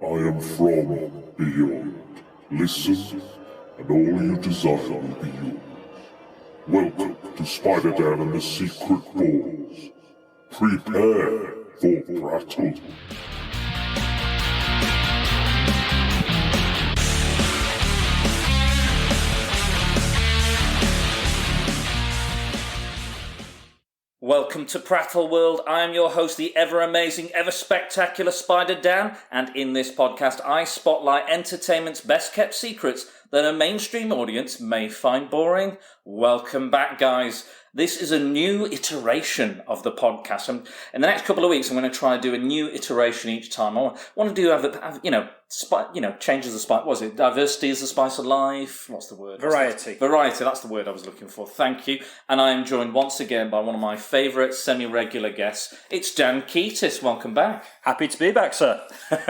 I am from beyond. Listen, and all you desire will be yours. Welcome to Spider-Dan and the Secret Balls. Prepare for Prattle. Welcome to Prattle World. I am your host, the ever-amazing, ever-spectacular Spider-Dan, and in this podcast I spotlight entertainment's best-kept secrets that a mainstream audience may find boring. Welcome back, guys. This is a new iteration of the podcast. And in the next couple of weeks, I'm going to try and do a new iteration each time. I want to do, changes the spice. What is it? Diversity is the spice of life. What's the word? Variety. Variety, that's the word I was looking for. Thank you. And I am joined once again by one of my favourite semi-regular guests. It's Dan Keatis. Welcome back. Happy to be back, sir.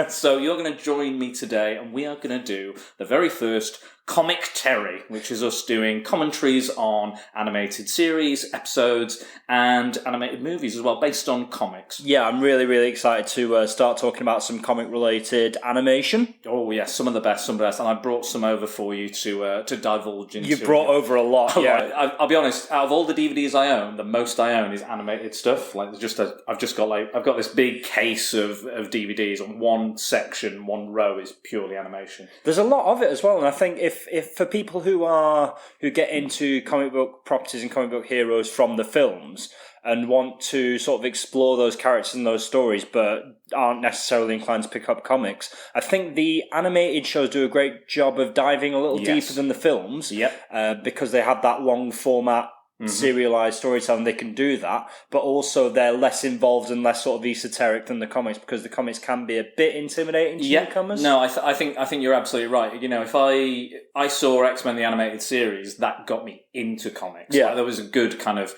So you're going to join me today, and we are going to do the very first Comic Terry, which is us doing commentaries on animated series, episodes, and animated movies as well, based on comics. Yeah, I'm really, really excited to start talking about some comic-related animation. Oh, yes, some of the best, and I brought some over for you to divulge into. You brought over a lot, yeah. I'll be honest, out of all the DVDs I own, the most I own is animated stuff. Like, I've got this big case of DVDs, and one section, one row is purely animation. There's a lot of it as well, and I think if for people who get into comic book properties and comic book heroes from the films and want to sort of explore those characters and those stories but aren't necessarily inclined to pick up comics, I think the animated shows do a great job of diving a little deeper than the films. Yep. Because they have that long format serialized storytelling, they can do that, but also they're less involved and less sort of esoteric than the comics, because the comics can be a bit intimidating to newcomers. No, I think you're absolutely right. You know, if I saw X-Men the animated series, that got me into comics. Yeah, like, there was a good kind of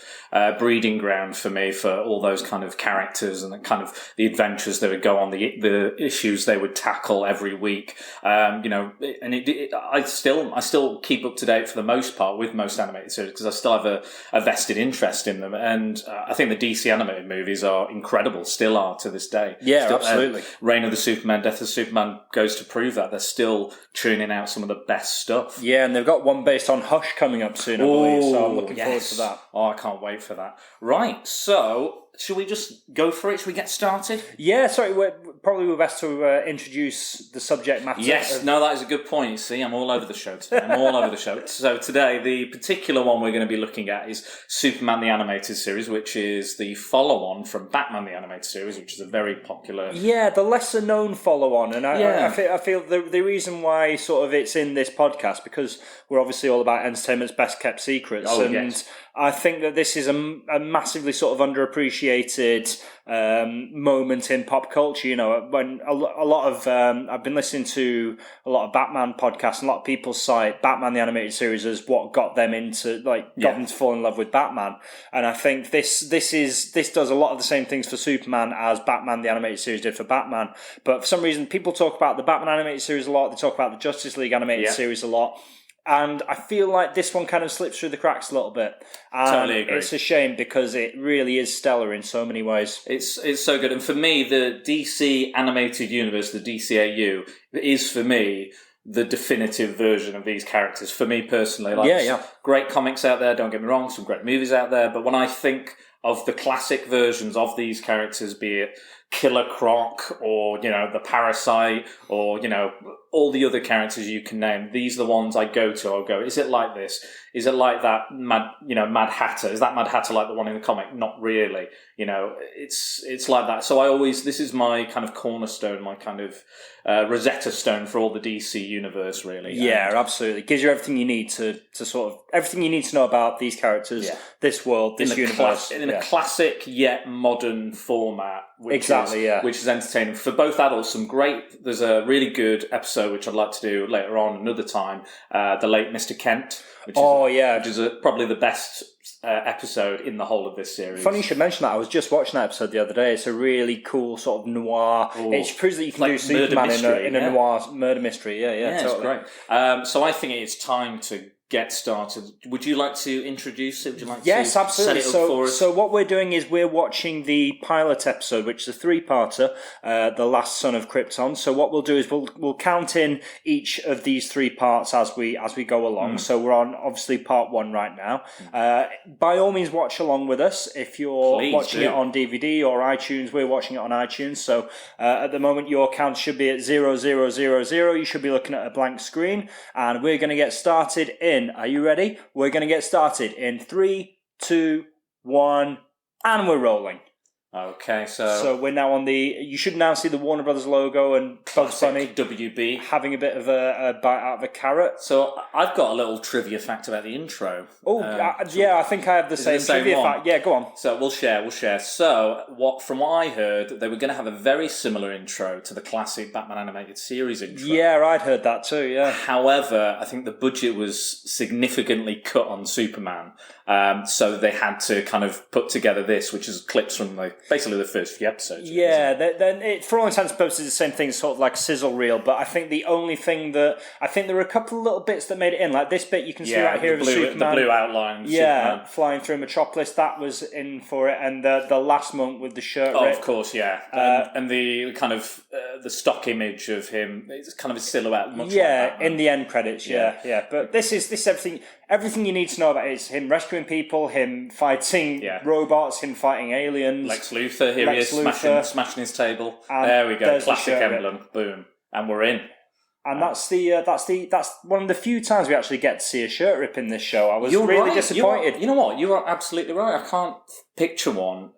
breeding ground for me for all those kind of characters and the kind of the adventures they would go on, the issues they would tackle every week. And I still keep up to date for the most part with most animated series because I still have a vested interest in them, and I think the DC animated movies are incredible, still are to this day. Yeah, absolutely. Reign of the Superman, Death of Superman goes to prove that. They're still churning out some of the best stuff. Yeah, and they've got one based on Hush coming up soon, I believe, so I'm looking forward to that. Oh, I can't wait for that. Right, so should we just go for it? Should we get started? Yeah, sorry, we're probably best to introduce the subject matter. Yes, no, that is a good point. You see, I'm all over the show today. So today, the particular one we're going to be looking at is Superman the Animated Series, which is the follow-on from Batman the Animated Series, which is a very popular... Yeah, the lesser-known follow-on. And I feel the reason why sort of it's in this podcast, because we're obviously all about entertainment's best-kept secrets. Oh, and yes. I think that this is a massively sort of underappreciated moment in pop culture. You know, when a lot of I've been listening to a lot of Batman podcasts, and a lot of people cite Batman the Animated Series as what got them into got them to fall in love with Batman. And I think this does a lot of the same things for Superman as Batman the Animated Series did for Batman. But for some reason, people talk about the Batman Animated Series a lot. They talk about the Justice League Animated Series a lot. And I feel like this one kind of slips through the cracks a little bit. Totally agree. It's a shame because it really is stellar in so many ways. It's so good. And for me, the DC animated universe, the DCAU, is for me the definitive version of these characters. For me personally, great comics out there, don't get me wrong, some great movies out there. But when I think of the classic versions of these characters, be it Killer Croc or, the Parasite or, all the other characters you can name, these are the ones I go to. I'll go, is it like this? Is it like that Mad Hatter? Is that Mad Hatter like the one in the comic? Not really. It's like that. So this is my kind of cornerstone, my kind of Rosetta Stone for all the DC universe, really. Yeah, absolutely. It gives you everything you need to sort of, everything you need to know about these characters, this world, this universe. In a classic yet modern format. Which is entertaining. For both adults, there's a really good episode which I'd like to do later on another time, The Late Mr. Kent. Which is probably the best episode in the whole of this series. Funny you should mention that. I was just watching that episode the other day. It's a really cool sort of noir. It proves that you can do Superman in a noir murder mystery. Yeah, totally. It's great. So I think it's time to get started, would you like to introduce it? Would you like yes, to absolutely. set it up for us? So what we're doing is we're watching the pilot episode, which is a 3-parter, The Last Son of Krypton. So what we'll do is we'll count in each of these 3 parts as we go along. So we're on obviously part 1 right now. By all means, watch along with us. If you're watching it on DVD or iTunes, we're watching it on iTunes. So at the moment, your count should be at 0000. You should be looking at a blank screen, and we're going to get started in. Are you ready? We're going to get started in 3, 2, 1, and we're rolling. Okay, so we're now on the. You should now see the Warner Brothers logo and Bugs Bunny WB having a bit of a bite out of a carrot. So I've got a little trivia fact about the intro. Yeah, I think I have the same trivia fact. Yeah, go on. So we'll share. So from what I heard, they were going to have a very similar intro to the classic Batman animated series intro. Yeah, I'd heard that too. Yeah. However, I think the budget was significantly cut on Superman, so they had to kind of put together this, which is clips from basically the first few episodes. Yeah, then for all intents and purposes, the same thing, sort of like sizzle reel. But I think the only thing that I think there were a couple of little bits that made it in, like this bit you can see right here of Superman, the blue outline. Yeah, Superman flying through Metropolis, that was in for it, and the last monk with the shirt. Oh, of course, yeah, and the kind of the stock image of him, it's kind of a silhouette. Much like in the end credits. Yeah. But this is everything you need to know about it is him rescuing people, him fighting robots, him fighting aliens. Lex Luthor, here he is, smashing his table. And there we go, classic the emblem, boom, and we're in. And that's one of the few times we actually get to see a shirt rip in this show. I was really disappointed. You know what? You are absolutely right. I can't picture one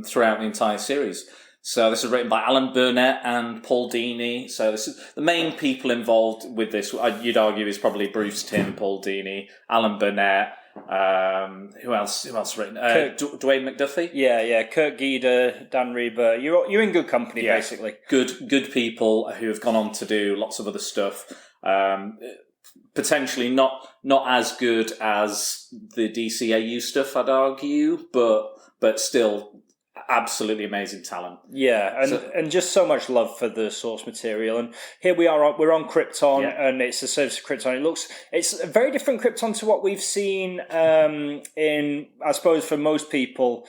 throughout the entire series. So this is written by Alan Burnett and Paul Dini. So this is the main people involved with this. You'd argue is probably Bruce Timm, Paul Dini, Alan Burnett. Who else written? Dwayne McDuffie. Yeah. Kurt Gieder, Dan Reber. You're in good company, basically. Good people who have gone on to do lots of other stuff. Potentially not as good as the DCAU stuff, I'd argue, but still absolutely amazing talent. Yeah, and just so much love for the source material. And here we're on Krypton, and it's the surface of Krypton. It's a very different Krypton to what we've seen in, I suppose, for most people.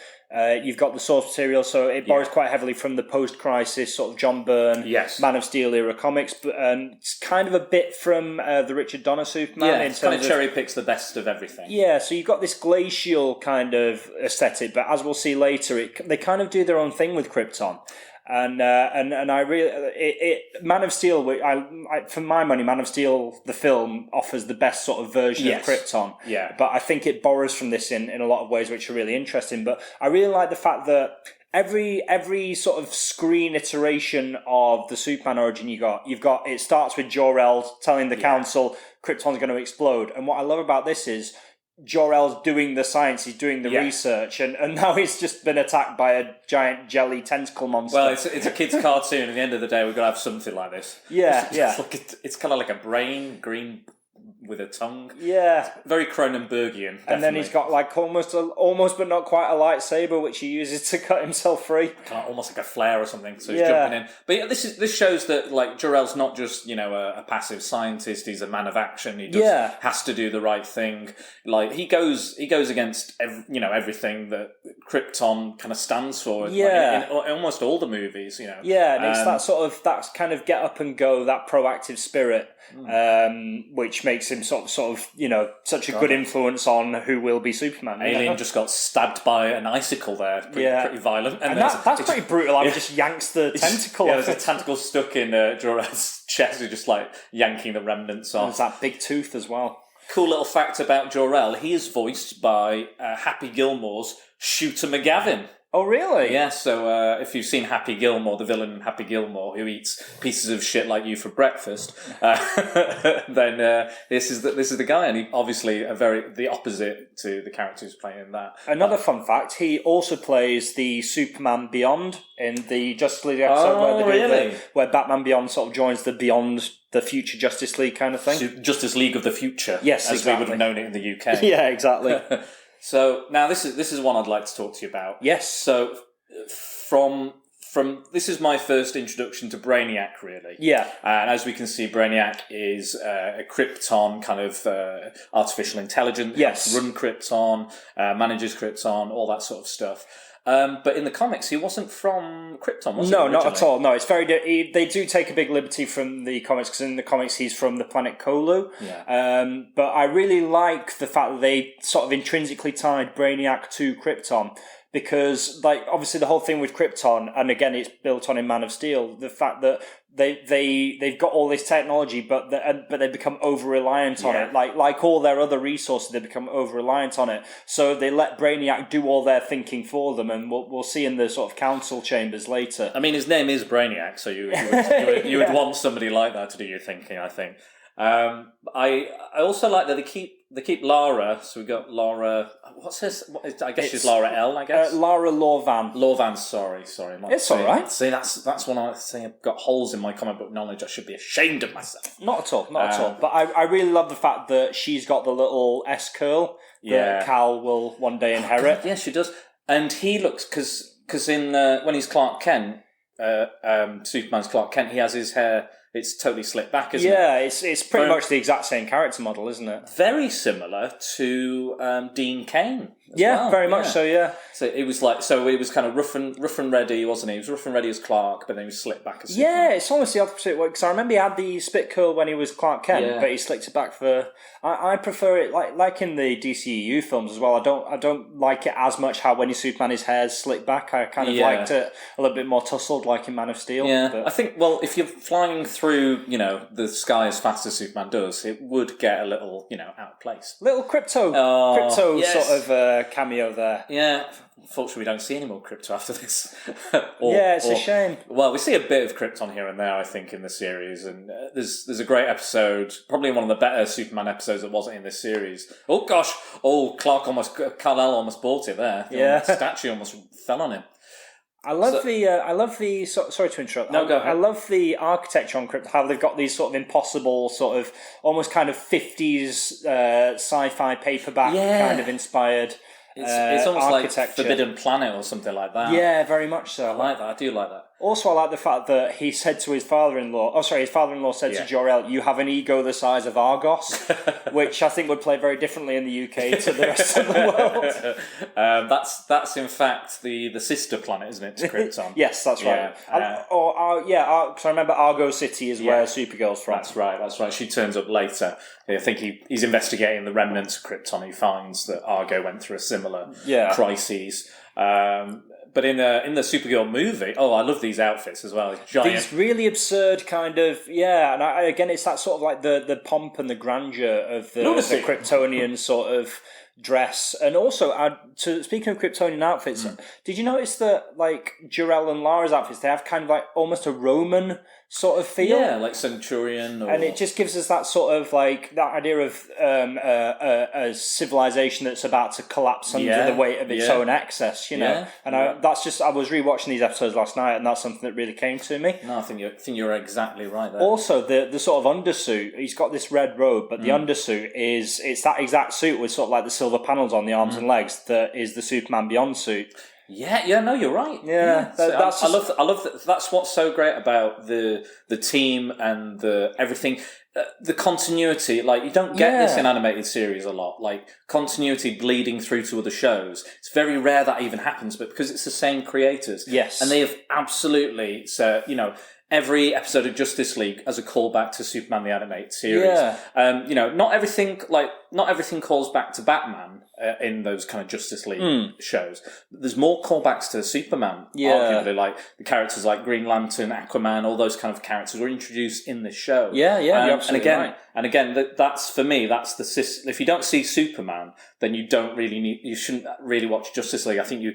You've got the source material, so it borrows quite heavily from the post-crisis sort of John Byrne, Man of Steel era comics, but it's kind of a bit from the Richard Donner Superman. Yeah, it kind of cherry picks the best of everything. Yeah, so you've got this glacial kind of aesthetic, but as we'll see later, they kind of do their own thing with Krypton. And I really Man of Steel. For my money, Man of Steel the film offers the best sort of version of Krypton. Yeah, but I think it borrows from this in a lot of ways, which are really interesting. But I really like the fact that every sort of screen iteration of the Superman origin you've got it starts with Jor-El telling the Council Krypton's going to explode, and what I love about this is Jor-El's doing the science, he's doing the research, and now he's just been attacked by a giant jelly tentacle monster. Well, it's a kid's cartoon. At the end of the day, we've got to have something like this. It's kind of like a brain, green with a tongue. Yeah. Very Cronenbergian. Definitely. And then he's got like almost but not quite a lightsaber, which he uses to cut himself free. Kind of almost like a flare or something. So he's jumping in. But this shows that like Jor-El's not just a passive scientist. He's a man of action. He just has to do the right thing. Like he goes against everything that Krypton kind of stands for. Yeah. In almost all the movies. Yeah, and it's that kind of get up and go, that proactive spirit, which makes him sort of such a good influence on who will be Superman. Alien just got stabbed by an icicle there. Pretty violent. And that's pretty brutal. He just yanks the tentacle off. There's a tentacle stuck in Jor-El's chest. He's just like yanking the remnants off. There's that big tooth as well. Cool little fact about Jor-El. He is voiced by Happy Gilmore's Shooter McGavin. Oh, really? Yeah, so if you've seen Happy Gilmore, the villain in Happy Gilmore, who eats pieces of shit like you for breakfast, then this is the guy, and he obviously the opposite to the character who's playing in that. Another fun fact, he also plays the Superman Beyond in the Justice League episode where Batman Beyond sort of joins the Beyond the future Justice League kind of thing. Justice League of the Future, yes, as we would have known it in the UK. Yeah, exactly. So now this is one I'd like to talk to you about. Yes. So from this is my first introduction to Brainiac, really. Yeah. And as we can see, Brainiac is a Krypton kind of artificial intelligence. Yes. Run Krypton, manages Krypton, all that sort of stuff. But in the comics, he wasn't from Krypton, was he? No, not at all. No, it's very. They do take a big liberty from the comics, because in the comics he's from the planet Kolu. Yeah. But I really like the fact that they sort of intrinsically tied Brainiac to Krypton, because, like, obviously the whole thing with Krypton, and again it's built on in Man of Steel, the fact that they've got all this technology, but they become over reliant on it. Like all their other resources, they become over reliant on it. So they let Brainiac do all their thinking for them, and we'll see in the sort of council chambers later. I mean, his name is Brainiac, so you would want somebody like that to do your thinking, I think. I also like that they keep Lara. So we got Lara. I guess she's Jor-El. I guess Lara Lorvan. Lorvan. Sorry. It's all right. See, that's one I think I've got holes in my comic book knowledge. I should be ashamed of myself. Not at all. But I really love the fact that she's got the little S curl that Cal will one day inherit. Yeah, she does. And he looks because in when he's Clark Kent, Superman's Clark Kent, he has his hair. It's totally slicked back, isn't it? Yeah, it's pretty much the exact same character model, isn't it? Very similar to Dean Cain. Very much so. Yeah. So it was kind of rough and ready, wasn't he? He was rough and ready as Clark, but then he was slicked back as Superman. Yeah, it's almost the opposite way, because I remember he had the spit curl when he was Clark Kent, but he slicked it back for. I prefer it like in the DCEU films as well. I don't like it as much how when he's Superman his hair's slicked back. I kind of liked it a little bit more tussled, like in Man of Steel. Yeah, but I think if you're flying through, the sky as fast as Superman does, it would get a little, out of place. Little crypto sort of cameo there. Yeah, unfortunately we don't see any more Krypton after this. It's a shame. Well, we see a bit of Krypton here and there, I think, in the series, and there's a great episode, probably one of the better Superman episodes that wasn't in this series. Oh gosh, Kal-El almost bought it there. The statue almost fell on him. I love the. Sorry to interrupt. No, go ahead. I love the architecture on Krypton. How they've got these sort of impossible, sort of almost kind of 50s sci-fi paperback kind of inspired. It's almost architecture. Like Forbidden Planet or something like that. Yeah, very much so. I like that. I do like that. Also, I like the fact that he said to his father-in-law... his father-in-law said to Jor-El, "You have an ego the size of Argos," which I think would play very differently in the UK to the rest of the world. That's in fact the sister planet, isn't it, to Krypton? Yes, that's right. Because I remember Argo City is where Supergirl's from. That's right. She turns up later. I think he's investigating the remnants of Krypton. He finds that Argo went through a similar crises. But in the Supergirl movie, I love these outfits as well. Giant. These really absurd kind of, and again, it's that sort of like the pomp and the grandeur of the Kryptonian sort of dress. And also, speaking of Kryptonian outfits, did you notice that, like, Jor-El and Lara's outfits, they have kind of like almost a Roman sort of feel? Yeah, like Centurion. And it just gives us that sort of, like, that idea of a civilization that's about to collapse under the weight of its own excess, And I was rewatching these episodes last night, and that's something that really came to me. No, I think you're exactly right there. Also, the sort of undersuit, he's got this red robe, but the undersuit it's that exact suit with sort of like the silver panels on the arms and legs that is the Superman Beyond suit. No, you're right. I love that. That's what's so great about the team and the everything. The continuity, like, you don't get this in animated series a lot. Like, continuity bleeding through to other shows. It's very rare that even happens, but because it's the same creators, and they have absolutely, every episode of Justice League as a callback to Superman the Animated Series. Not everything calls back to Batman in those kind of Justice League shows. There's more callbacks to Superman, arguably, like the characters like Green Lantern, Aquaman, all those kind of characters were introduced in this show. You're absolutely right. And again, that's for me. That's the system. If you don't see Superman, then you shouldn't really watch Justice League. I think you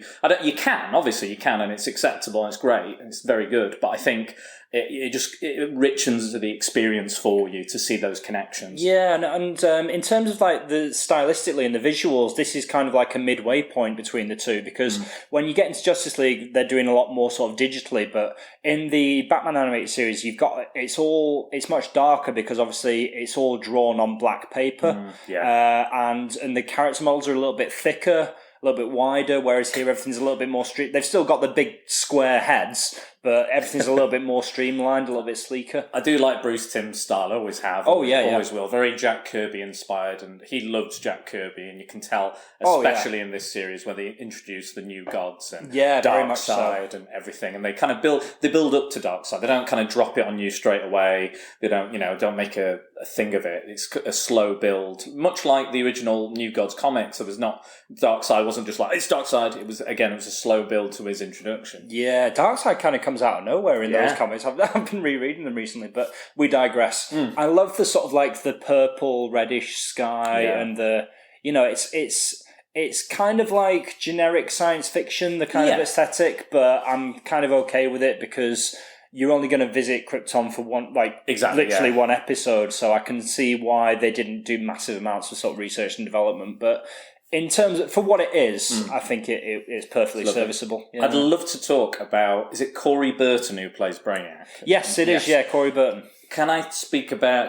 can, obviously you can, and it's acceptable and it's great and it's very good. But I think it richens the experience for you to see those connections. Yeah, and in terms of like the stylistically and the visuals, this is kind of like a midway point between the two, because when you get into Justice League, they're doing a lot more sort of digitally, but in the Batman animated series, it's much darker because obviously it's all drawn on black paper, and the character models are a little bit thicker. little bit wider, whereas here everything's a little bit more They've still got the big square heads, but everything's a little bit more streamlined, a little bit sleeker. I do like Bruce Timm's style. I always have. Always will. Very Jack Kirby inspired, and he loves Jack Kirby, and you can tell, especially in this series where they introduce the new gods and Darkseid and everything, and they kind of build up to Darkseid. They don't kind of drop it on you straight away. They don't make a thing of it. It's a slow build, much like the original New Gods comics. So there's not Darkseid wasn't just like it's Darkseid. It was a slow build to his introduction. Yeah, Darkseid kind of comes out of nowhere in those comics. I've been rereading them recently, but we digress. I love the sort of like the purple reddish sky and the it's kind of like generic science fiction, the kind of aesthetic, but I'm kind of okay with it because you're only going to visit Krypton for one episode, so I can see why they didn't do massive amounts of sort of research and development. But in terms of for what it is, I think it is perfectly serviceable. Yeah. I'd love to talk about, is it Corey Burton who plays Brainiac? Yes, it is. Yeah, Corey Burton. Can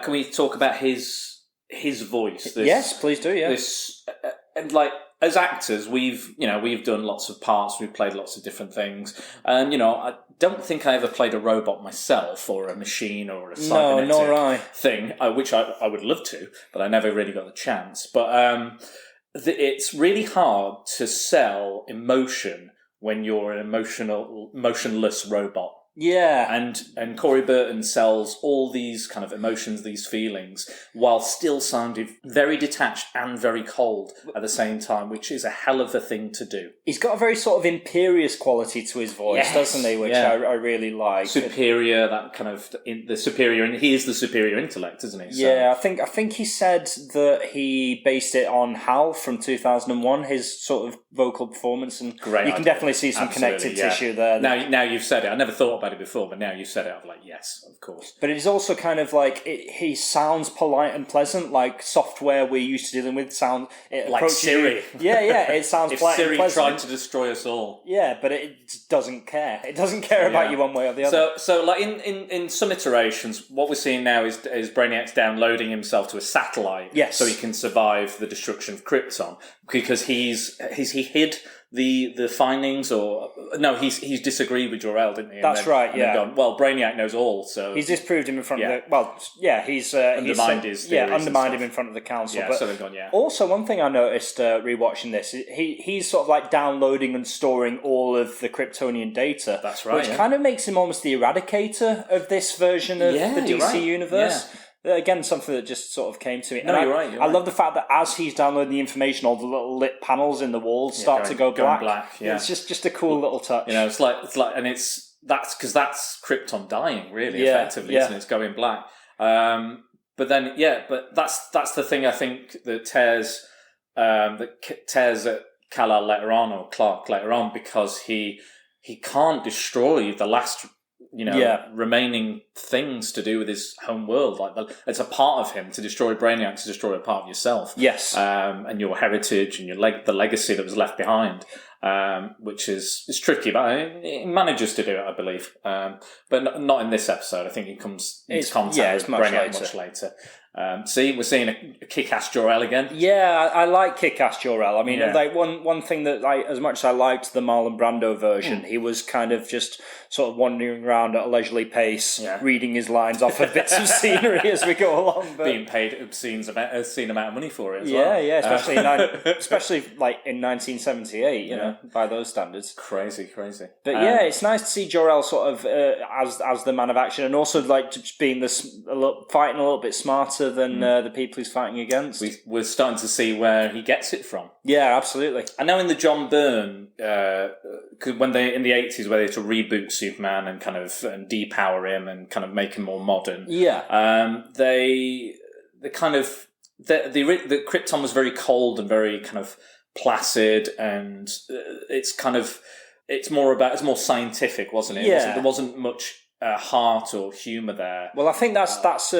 we talk about his voice? Yes, please do. Yeah. And like as actors, we've done lots of parts, we've played lots of different things, and I don't think I ever played a robot myself or a machine or a cybernetic thing, which I would love to, but I never really got the chance. But it's really hard to sell emotion when you're an motionless robot. Yeah. And Corey Burton sells all these kind of emotions, these feelings, while still sounding very detached and very cold at the same time, which is a hell of a thing to do. He's got a very sort of imperious quality to his voice, doesn't he? Which I really like. Superior, that kind of the superior, and he is the superior intellect, isn't he? So. Yeah, I think he said that he based it on Hal from 2001, his sort of vocal performance, and you can definitely see some connective tissue there. Now you've said it. I never thought about it before, but now you said it, I'm like, yes, of course. But it is also kind of like he sounds polite and pleasant, like software we're used to dealing with sound like Siri. It sounds polite and pleasant. If Siri tried to destroy us all. Yeah, but it doesn't care. It doesn't care about you one way or the other. So like in some iterations, what we're seeing now is Brainiac's downloading himself to a satellite, so he can survive the destruction of Krypton, because he hid the findings, or no, he's disagreed with Jor-El, didn't he? That's right. Yeah. Gone, well, Brainiac knows all, so he's disproved him in front of the. Well, he's undermined his theories. Undermined him in front of the council. Yeah, but so they've gone. Yeah. Also, one thing I noticed rewatching this, he's sort of like downloading and storing all of the Kryptonian data. That's right. Which kind of makes him almost the eradicator of this version of the DC universe. Yeah. Again, something that just sort of came to me. No, you're right. I love the fact that as he's downloading the information, all the little lit panels in the walls start to go black. Yeah. It's just a cool little touch. It's like, and that's because that's Krypton dying, really, effectively, isn't it? It's going black. But that's the thing I think that tears at Kal-El later on, or Clark later on, because he can't destroy the last remaining things to do with his home world. Like it's a part of him. To destroy Brainiac, to destroy a part of yourself. Yes. And your heritage and the legacy that was left behind, which is tricky, but he manages to do it, I believe. But not in this episode. I think he comes into contact with Brainiac much later. We're seeing a kick-ass Jor-El again. Yeah, I like kick-ass Jor-El. I mean, like one thing that, like, as much as I liked the Marlon Brando version, he was kind of just sort of wandering around at a leisurely pace, reading his lines off of bits of scenery as we go along. But being paid obscene amount of money for it as well. Yeah, especially like in 1978, by those standards. Crazy. But it's nice to see Jor-El sort of as the man of action, and also like just being fighting a little bit smarter than the people he's fighting against. We're starting to see where he gets it from. Yeah, absolutely. I know in the John Byrne, when they in the 80s, where they had to reboot Superman and kind of depower him and kind of make him more modern. Yeah. The Krypton was very cold and very kind of placid, and it's more scientific, wasn't it? Yeah. There wasn't much heart or humour there. Well, I think that's part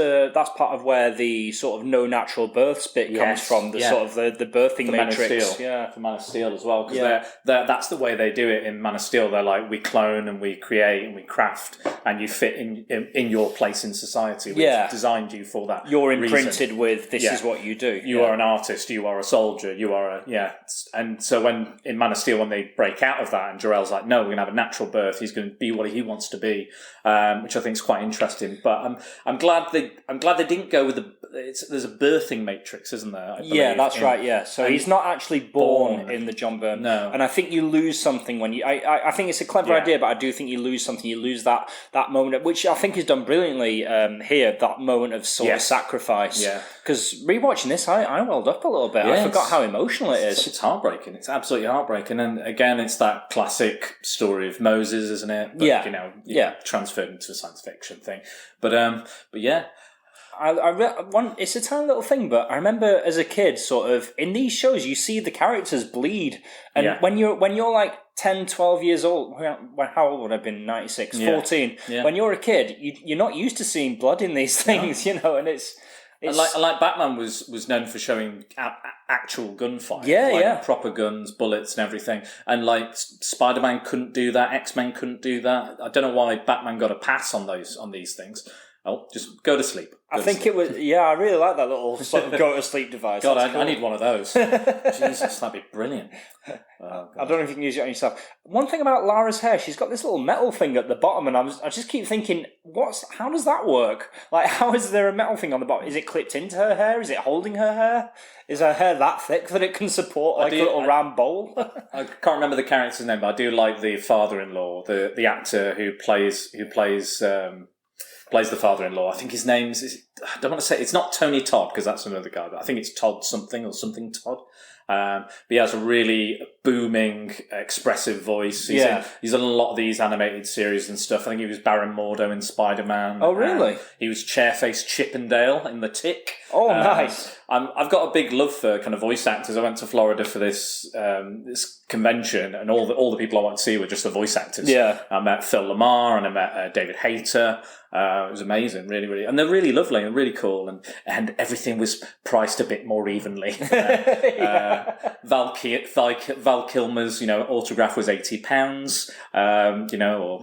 of where the sort of no natural births bit comes from. The sort of the birthing matrix. For Man of Steel as well, because that's the way they do it in Man of Steel. They're like, we clone and we create and we craft, and you fit in your place in society. We've designed you for that. You're imprinted with this is what you do. You are an artist. You are a soldier. You are And so when in Man of Steel, when they break out of that, and Jor-El's like, no, we're gonna have a natural birth. He's going to be what he wants to be. Which I think is quite interesting, but I'm glad they didn't go with there's a birthing matrix, isn't there? That's right. Yeah, so he's not actually born in the John Byrne. No, and I think you lose something when you. I think it's a clever idea, but I do think you lose something. You lose that moment, which I think is done brilliantly here. That moment of sort of sacrifice. Yeah. Because rewatching this, I welled up a little bit. I forgot how emotional it is. It's heartbreaking. It's absolutely heartbreaking, and again, it's that classic story of Moses, isn't it? But, transferred into a science fiction thing. But yeah. It's a tiny little thing, but I remember as a kid, sort of in these shows, you see the characters bleed, and when you're like 10, 12 years old, how old would I have been? 96, 14. Yeah. When you're a kid, you're not used to seeing blood in these things, and it's. And like Batman was known for showing actual gunfight, proper guns, bullets, and everything. And like Spider-Man couldn't do that, X-Men couldn't do that. I don't know why Batman got a pass on these things. Oh, just go to sleep. I think it was. Yeah, I really like that little sort of go to sleep device. God, I need one of those. Jesus, that'd be brilliant. I don't know if you can use it on yourself. One thing about Lara's hair, she's got this little metal thing at the bottom, and I just keep thinking, how does that work? Like, how is there a metal thing on the bottom? Is it clipped into her hair? Is it holding her hair? Is her hair that thick that it can support a little round bowl? I can't remember the character's name, but I do like the father-in-law, the actor who plays the father-in-law. I think his name's. I don't want to say it's not Tony Todd because that's another guy, but I think it's Todd something or something Todd. But he has a really booming, expressive voice. He's done a lot of these animated series and stuff. I think he was Baron Mordo in Spider-Man. Oh, really? He was Chairface Chippendale in The Tick. Oh, nice. I've got a big love for kind of voice actors. I went to Florida for this convention, and all the people I wanted to see were just the voice actors. Yeah. I met Phil Lamar and I met David Hayter. It was amazing, really, really, and they're really lovely and really cool, and everything was priced a bit more evenly. Val Kilmer's, autograph was £80, or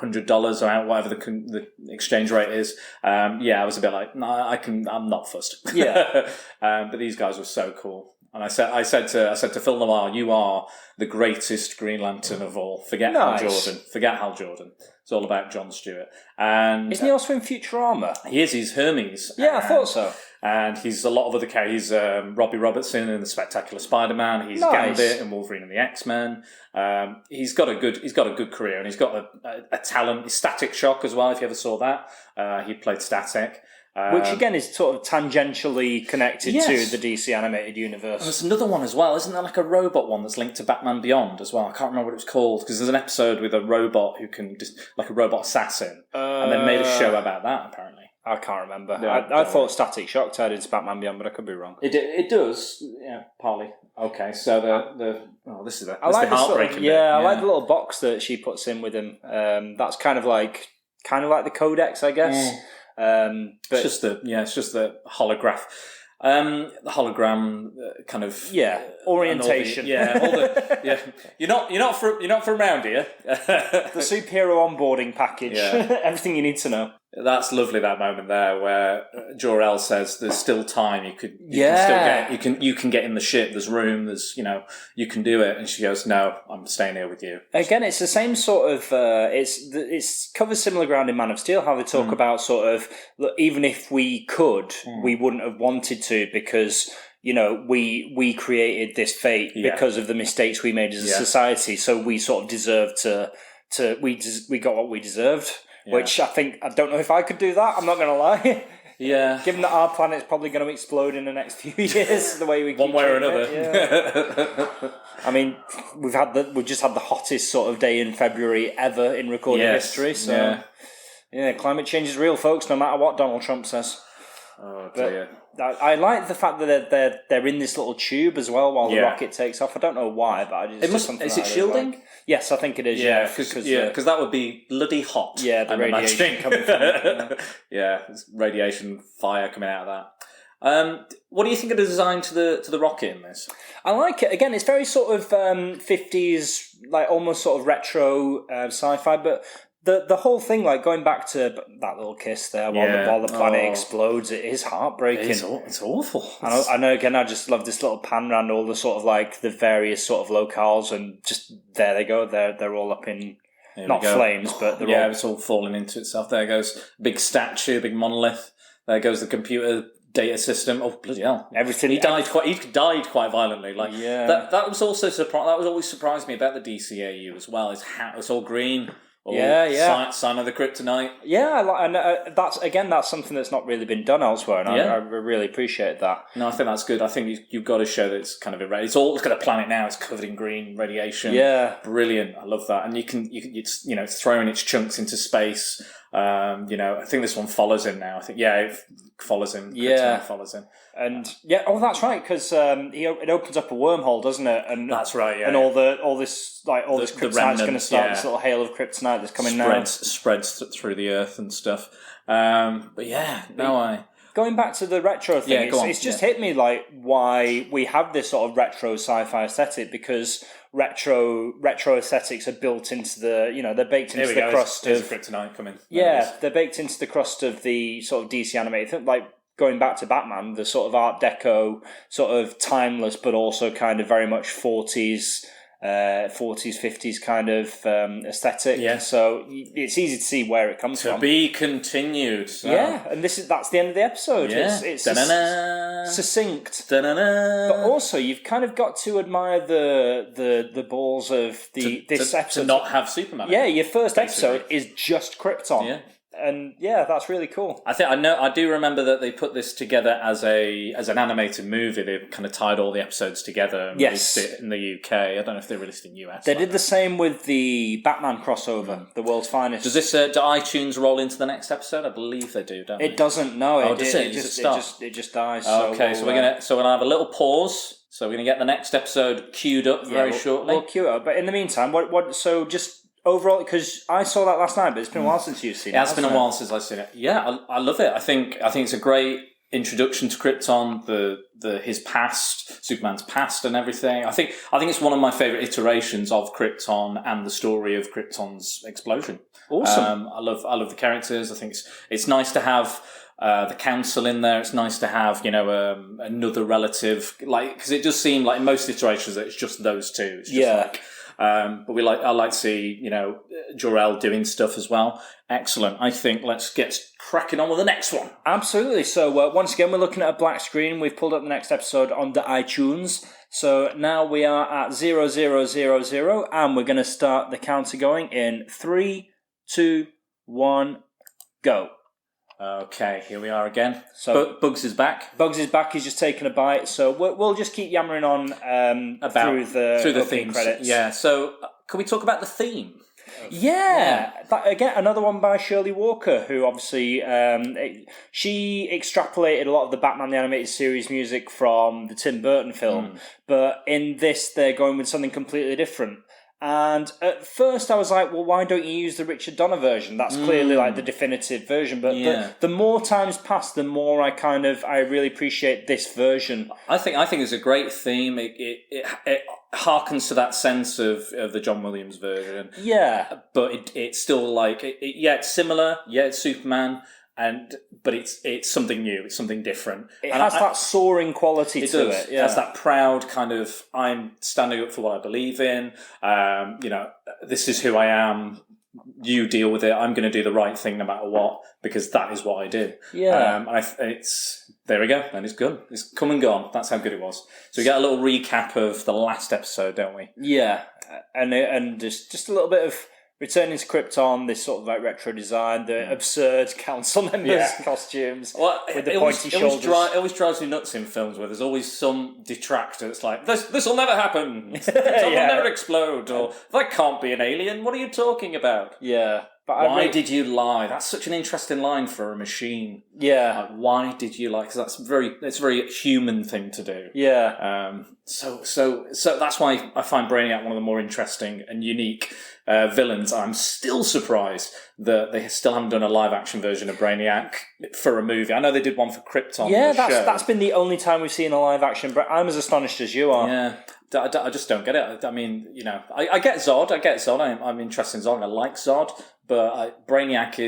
$100 or whatever the exchange rate is. I was a bit like, no, I'm not fussed. Yeah. But these guys were so cool. And I said to Phil Lamar, you are the greatest Green Lantern of all. Forget Hal Jordan. It's all about Jon Stewart. And isn't he also in Futurama? He is. He's Hermes. Yeah, I thought so. And he's a lot of other characters. He's Robbie Robertson in the Spectacular Spider-Man. He's Gambit and Wolverine and the X-Men. He's got a good career, and he's got a talent. Static Shock as well. If you ever saw that, he played Static. Which again is sort of tangentially connected to the DC animated universe. There's another one as well, isn't there? Like a robot one that's linked to Batman Beyond as well. I can't remember what it was called because there's an episode with a robot who can like a robot assassin, and they made a show about that. Apparently, I can't remember. I thought Static Shock tied into Batman Beyond, but I could be wrong. It does, partly. Okay, so this is the heartbreaking. I like the little box that she puts in with him. That's kind of like the Codex, I guess. But it's just the holograph. The hologram kind of orientation. You're not from around here. The superhero onboarding package. Everything you need to know. That's lovely, that moment there where Jor-El says there's still time, you can get in the ship, there's room, there's you can do it, and she goes, no, I'm staying here with you. Again, it's the same sort of it's covers similar ground in Man of Steel, how they talk about sort of, look, even if we could, we wouldn't have wanted to because we created this fate because of the mistakes we made as a society, so we sort of deserve we got what we deserved. Yeah. Which I don't know if I could do that, I'm not going to lie. Yeah. Given that our planet's probably going to explode in the next few years, the way we keep one way or another. I mean, we've just had the hottest sort of day in February ever in recorded history, so climate change is real, folks, no matter what Donald Trump says. Oh dear. I like the fact that they're in this little tube as well while the rocket takes off. I don't know why, but I just is it shielding? Like. Yes, I think it is. Yeah, because that would be bloody hot. Yeah, the radiation coming from it. Yeah, radiation fire coming out of that. What do you think of the design to the rocket in this? I like it. Again, it's very sort of 50s, like almost sort of retro sci-fi, but the whole thing, like going back to that little kiss there while the planet explodes, it is heartbreaking. It's awful. I know. Again, I just love this little pan around all the sort of like the various sort of locales, and just there they go. They're all up in not flames, but it's all falling into itself. There goes a big statue, big monolith. There goes the computer data system. Oh bloody hell! Everything. He died quite violently. Like that was also that was always surprised me about the DCAU as well. Is how it's all green. Sign of the Kryptonite. Yeah, and that's something that's not really been done elsewhere, and I really appreciate that. No, I think that's good. I think you've got to show that it's kind of irradiated. It's got a planet now. It's covered in green radiation. Yeah, brilliant. I love that. And it's throwing its chunks into space. I think this one follows him now. I think it follows him. Kryptonite follows him. And that's right, because it opens up a wormhole, doesn't it? And that's right. Yeah, and all this kryptonite's going to start this little hail of kryptonite that's coming spreads through the earth and stuff. Going back to the retro thing, it's just hit me like why we have this sort of retro sci-fi aesthetic, because retro aesthetics are built into they're baked into the crust of kryptonite coming. Yeah, they're baked into the crust of the sort of DC animated, like going back to Batman, the sort of Art Deco, sort of timeless, but also kind of very much 40s, 50s kind of aesthetic. Yeah. So it's easy to see where it comes from. To be continued. So. Yeah, and that's the end of the episode. Yeah. It's succinct. But also, you've kind of got to admire the balls of this episode. To not have Superman. Yeah, your first episode is just Krypton. Yeah. And that's really cool. I do remember that they put this together as an animated movie. They kind of tied all the episodes together and released it in the UK. I don't know if they released it in the US. They did the same with the Batman crossover, The World's Finest. Does this do iTunes roll into the next episode? I believe they do, don't they? It doesn't. No, it just dies. Okay, so we're gonna have a little pause. So we're gonna get the next episode queued up very shortly. We'll queue it up. But in the meantime, so just. Overall, because I saw that last night, but it's been a while since you've seen it. It's been a while since I've seen it. Yeah, I love it. I think it's a great introduction to Krypton, his past, Superman's past, and everything. I think it's one of my favourite iterations of Krypton and the story of Krypton's explosion. Awesome. I love the characters. I think it's nice to have the council in there. It's nice to have another relative, because it does seem like in most iterations that it's just those two. It's just but I like to see, Jor-El doing stuff as well. Excellent. I think let's get cracking on with the next one. Absolutely. So once again, we're looking at a black screen. We've pulled up the next episode on the iTunes. So now we are at 0000, and we're going to start the counter going in 3, 2, 1, go. Okay, here we are again. So Bugs is back. Bugs is back. He's just taken a bite. So we'll just keep yammering on through the theme credits. Yeah. So can we talk about the theme? Again, another one by Shirley Walker, who obviously she extrapolated a lot of the Batman the Animated Series music from the Tim Burton film, but in this they're going with something completely different. And at first I was like, well, why don't you use the Richard Donner version? That's clearly like the definitive version. But the more times pass, the more I really appreciate this version. I think it's a great theme. It harkens to that sense of the John Williams version. Yeah. But it's still it's similar. Yeah, it's Superman. But it's something new. It's something different. It has that soaring quality to it. It has that proud kind of, I'm standing up for what I believe in. This is who I am. You deal with it. I'm going to do the right thing no matter what, because that is what I do. Yeah. There we go. And it's good. It's come and gone. That's how good it was. So we get a little recap of the last episode, don't we? Yeah. And just a little bit of returning to Krypton, this sort of like retro design, the absurd council members' costumes with the pointy shoulders. It always drives me nuts in films where there's always some detractor that's like, this will never happen. Krypton will never explode. Or, that can't be an alien. What are you talking about? Yeah. But why did you lie? That's such an interesting line for a machine. Yeah. Like, why did you lie? Because it's a very human thing to do. Yeah. So that's why I find Brainiac one of the more interesting and unique villains. I'm still surprised that they still haven't done a live action version of Brainiac for a movie. I know they did one for Krypton. Yeah, show. That's been the only time we've seen a live action. But I'm as astonished as you are. Yeah. I just don't get it. I mean, I get Zod. I'm interested in Zod. I like Zod, but Brainiac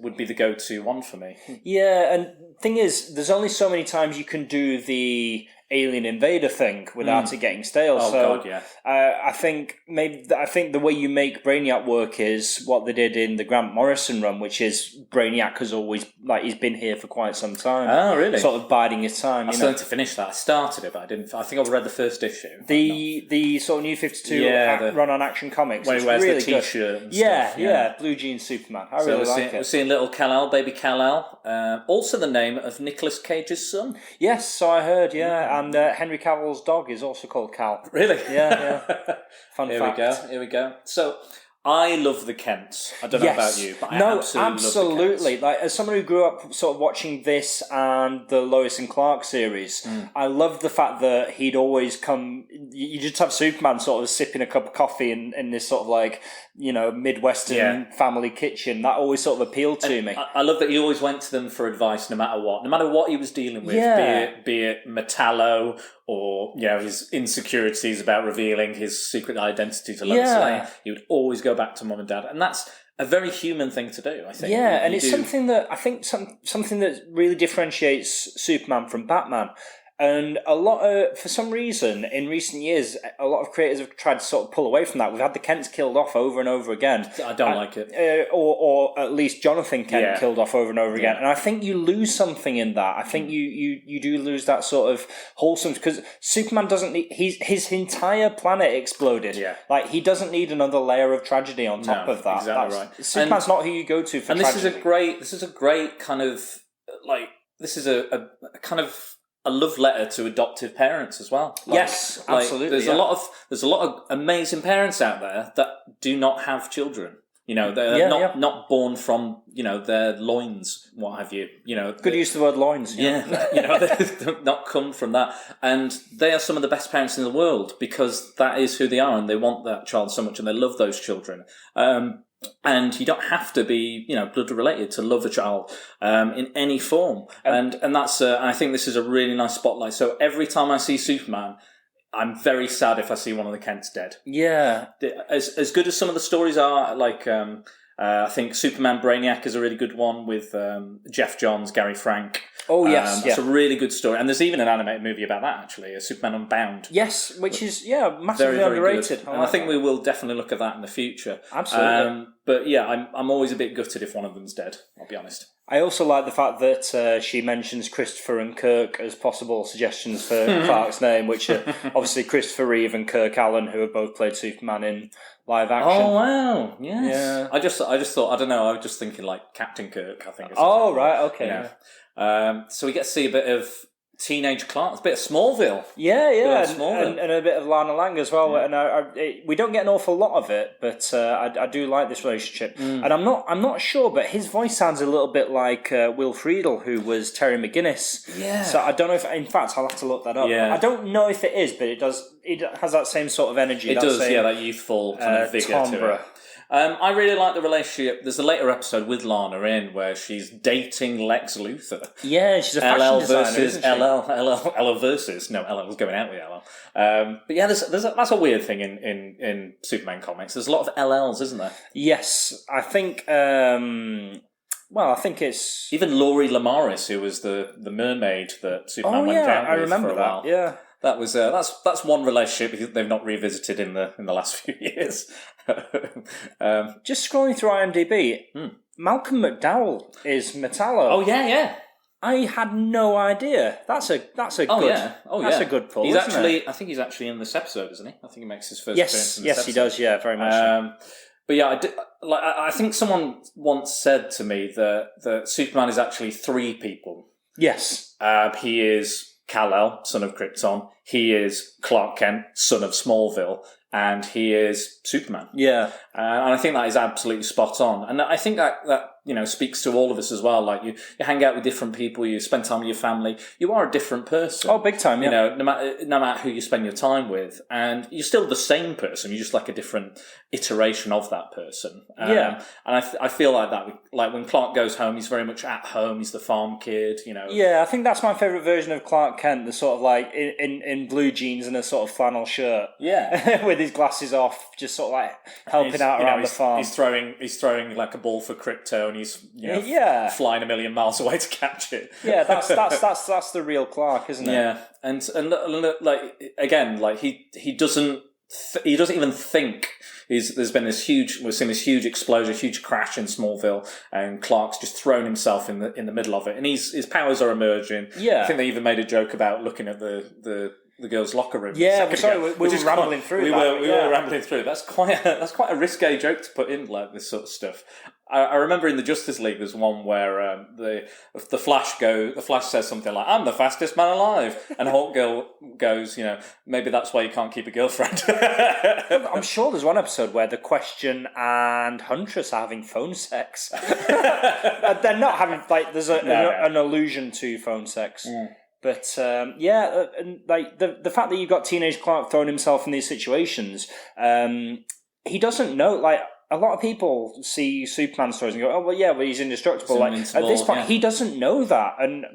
would be the go-to one for me. Yeah, and thing is, there's only so many times you can do the alien invader thing without it getting stale. Oh, so God, yeah. I think the way you make Brainiac work is what they did in the Grant Morrison run, which is Brainiac has always he's been here for quite some time. Oh, really? Sort of biding his time. I still need to finish that. I started it, but I didn't. I think I've read the first issue. The sort of New 52 run on Action Comics. Where he wears really the t-shirt and stuff. Yeah, blue jeans Superman. I really like it. We're seeing little Kal-El, baby Kal-El. Also the name of Nicolas Cage's son. Yes, so I heard, and Henry Cavill's dog is also called Cal. Really? Yeah. Fun fact. Here we go. So, I love the Kents. I don't know about you, but I absolutely love the Kents. Like, as someone who grew up sort of watching this and the Lois and Clark series, I love the fact that he'd always come. You just have Superman sort of sipping a cup of coffee in this sort of Midwestern family kitchen. That always sort of appealed to me. I love that he always went to them for advice, no matter what he was dealing with, be it Metallo or his insecurities about revealing his secret identity to Lois Lane. He would always go back to Mum and Dad, and that's a very human thing to do, I think. Yeah, and it's something that I think something that really differentiates Superman from Batman. And for some reason, in recent years, a lot of creators have tried to sort of pull away from that. We've had the Kents killed off over and over again. I don't like it. Or at least Jonathan Kent killed off over and over again. And I think you lose something in that. I think you do lose that sort of wholesome... Because Superman doesn't need... His entire planet exploded. Yeah. He doesn't need another layer of tragedy on top of that. Exactly right. Superman's not who you go to for tragedy. This is a great kind of... This is a kind of... a love letter to adoptive parents as well. Yes, absolutely. There's a lot of amazing parents out there that do not have children. They're not born from their loins, what have you. Good use of the word loins. Yeah, they not come from that, and they are some of the best parents in the world because that is who they are, and they want that child so much, and they love those children. And you don't have to be, blood related to love a child in any form. And that's, I think this is a really nice spotlight. So every time I see Superman, I'm very sad if I see one of the Kents dead. Yeah. As good as some of the stories are, I think Superman Brainiac is a really good one with Jeff Johns, Gary Frank. Oh, yes. It's a really good story. And there's even an animated movie about that, actually, Superman Unbound. Yes, which is, massively very, very underrated. And I think we will definitely look at that in the future. Absolutely. But yeah, I'm always a bit gutted if one of them's dead, I'll be honest. I also like the fact that she mentions Christopher and Kirk as possible suggestions for Clark's name, which are obviously Christopher Reeve and Kirk Allen, who have both played Superman in live action. Oh, wow. Yes. Yeah. I just thought, I don't know, I was just thinking Captain Kirk, I think. Oh, right, okay. Yeah. So we get to see a bit of teenage Clark, a bit of Smallville. Yeah, and a bit of Lana Lang as well. Yeah. And we don't get an awful lot of it, but I do like this relationship. And I'm not sure, but his voice sounds a little bit like Will Friedle, who was Terry McGinnis. Yeah. So I don't know if, in fact, I'll have to look that up. Yeah. I don't know if it is, but it does. It has that same sort of energy. It does, that youthful kind of vigor to it. I really like the relationship. There's a later episode with Lana in where she's dating Lex Luthor. Yeah, she's a fashion designer, isn't she? LL versus... No, LL was going out with LL. But yeah, that's a weird thing in Superman comics. There's a lot of LLs, isn't there? Yes, I think... I think it's... Even Laurie Lamaris, who was the mermaid that Superman went out with for a while. Yeah. That was that's one relationship they've not revisited in the last few years. Just scrolling through IMDb, Malcolm McDowell is Metallo. Oh yeah. I had no idea. That's a good pull. He's actually, I think he's actually in this episode, isn't he? I think he makes his first appearance in this episode. Yes, he does. Yeah, very much. But yeah, I think someone once said to me that Superman is actually three people. Yes, he is Kal-El, son of Krypton. He is Clark Kent, son of Smallville, and he is Superman. Yeah. And I think that is absolutely spot on. And I think that speaks to all of us as well. Like you hang out with different people, you spend time with your family, you are a different person. Oh, big time, yeah. No matter who you spend your time with. And you're still the same person, you're just like a different iteration of that person. Yeah. And I feel like that. Like when Clark goes home, he's very much at home, he's the farm kid, Yeah, I think that's my favourite version of Clark Kent, the sort of like in blue jeans and a sort of flannel shirt. Yeah. With his glasses off, just sort of like helping out around the farm. He's throwing like a ball for Krypton. He's flying a million miles away to catch it. Yeah, that's the real Clark, isn't it? Yeah, and like again, like he doesn't even think. We've seen this huge explosion, huge crash in Smallville, and Clark's just thrown himself in the middle of it, and his powers are emerging. Yeah, I think they even made a joke about looking at the girls' locker room. Yeah, we were rambling through. We were rambling through. That's quite a risque joke to put in, like this sort of stuff. I remember in the Justice League, there's one where the Flash says something like, "I'm the fastest man alive," and Hawk Girl goes, maybe that's why you can't keep a girlfriend. I'm sure there's one episode where the Question and Huntress are having phone sex. They're not having there's an allusion to phone sex. Mm. But and like the fact that you've got teenage Clark throwing himself in these situations, he doesn't know. Like a lot of people see Superman stories and go, "Oh well, yeah, well he's indestructible." Like at this point, he doesn't know that. And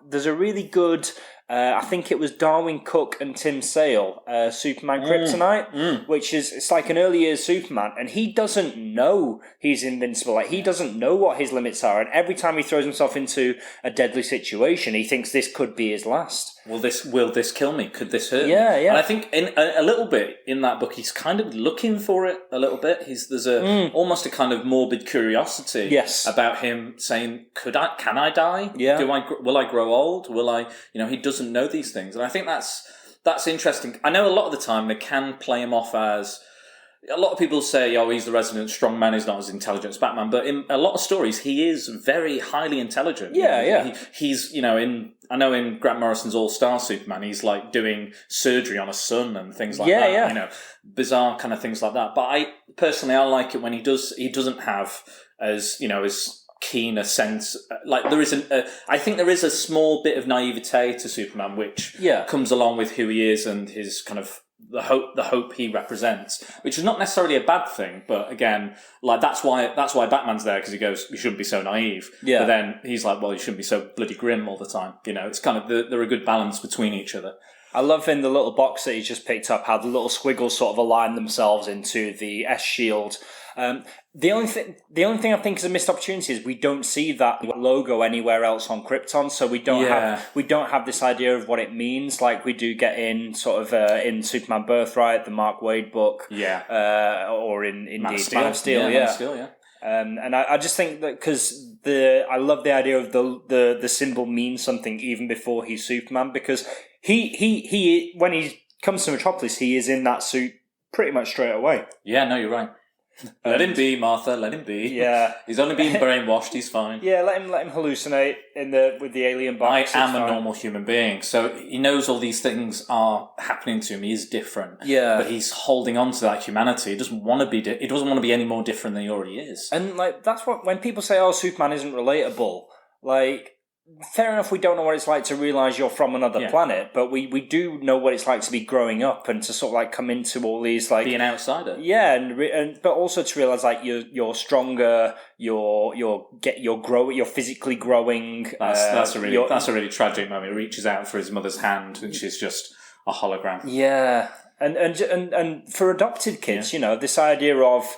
there's a really good. I think it was Darwin Cook and Tim Sale, Superman Kryptonite, which it's like an early years Superman, and he doesn't know he's invincible. Like he doesn't know what his limits are, and every time he throws himself into a deadly situation, he thinks this could be his last. Will this kill me? Could this hurt me? Yeah. And I think in a little bit in that book, he's kind of looking for it a little bit. There's almost a kind of morbid curiosity about him saying, can I die? Yeah. Will I grow old? Will I, he doesn't know these things. And I think that's interesting. I know a lot of the time they can play him off as, a lot of people say, oh, he's the resident strong man, he's not as intelligent as Batman. But in a lot of stories, he is very highly intelligent. Yeah. He's, I know in Grant Morrison's All-Star Superman, he's like doing surgery on a son and things like that. Yeah. Bizarre kind of things like that. But I like it when he doesn't have as keen a sense. Like there is I think there is a small bit of naivete to Superman, which comes along with who he is and his kind of the hope he represents, which is not necessarily a bad thing, but again, like that's why Batman's there, because he goes, you shouldn't be so naive. Yeah. But then he's like, well, you shouldn't be so bloody grim all the time. It's kind of they're a good balance between each other. I love in the little box that he's just picked up how the little squiggles sort of align themselves into the S shield. The only thing I think is a missed opportunity is we don't see that logo anywhere else on Krypton, so we don't have this idea of what it means like we do get in sort of in Superman Birthright, the Mark Waid book, or in Man of Steel, Man of Steel. And I just think that because I love the idea of the symbol means something even before he's Superman, because he when he comes to Metropolis, he is in that suit pretty much straight away. Yeah, no, you're right. Let him be, Martha. Let him be. Yeah, he's only being brainwashed. He's fine. Yeah, let him hallucinate with the alien box. I am a normal human being, so he knows all these things are happening to him. He is different. Yeah, but he's holding on to that humanity. He doesn't want to be. He doesn't want to be any more different than he already is. And like that's what when people say, "Oh, Superman isn't relatable," like. Fair enough, we don't know what it's like to realise you're from another planet, but we do know what it's like to be growing up and to sort of like come into all these like be an outsider. Yeah, and but also to realise like you're stronger, you're physically growing. That's a really tragic moment. He reaches out for his mother's hand, which is just a hologram. Yeah, and for adopted kids, this idea of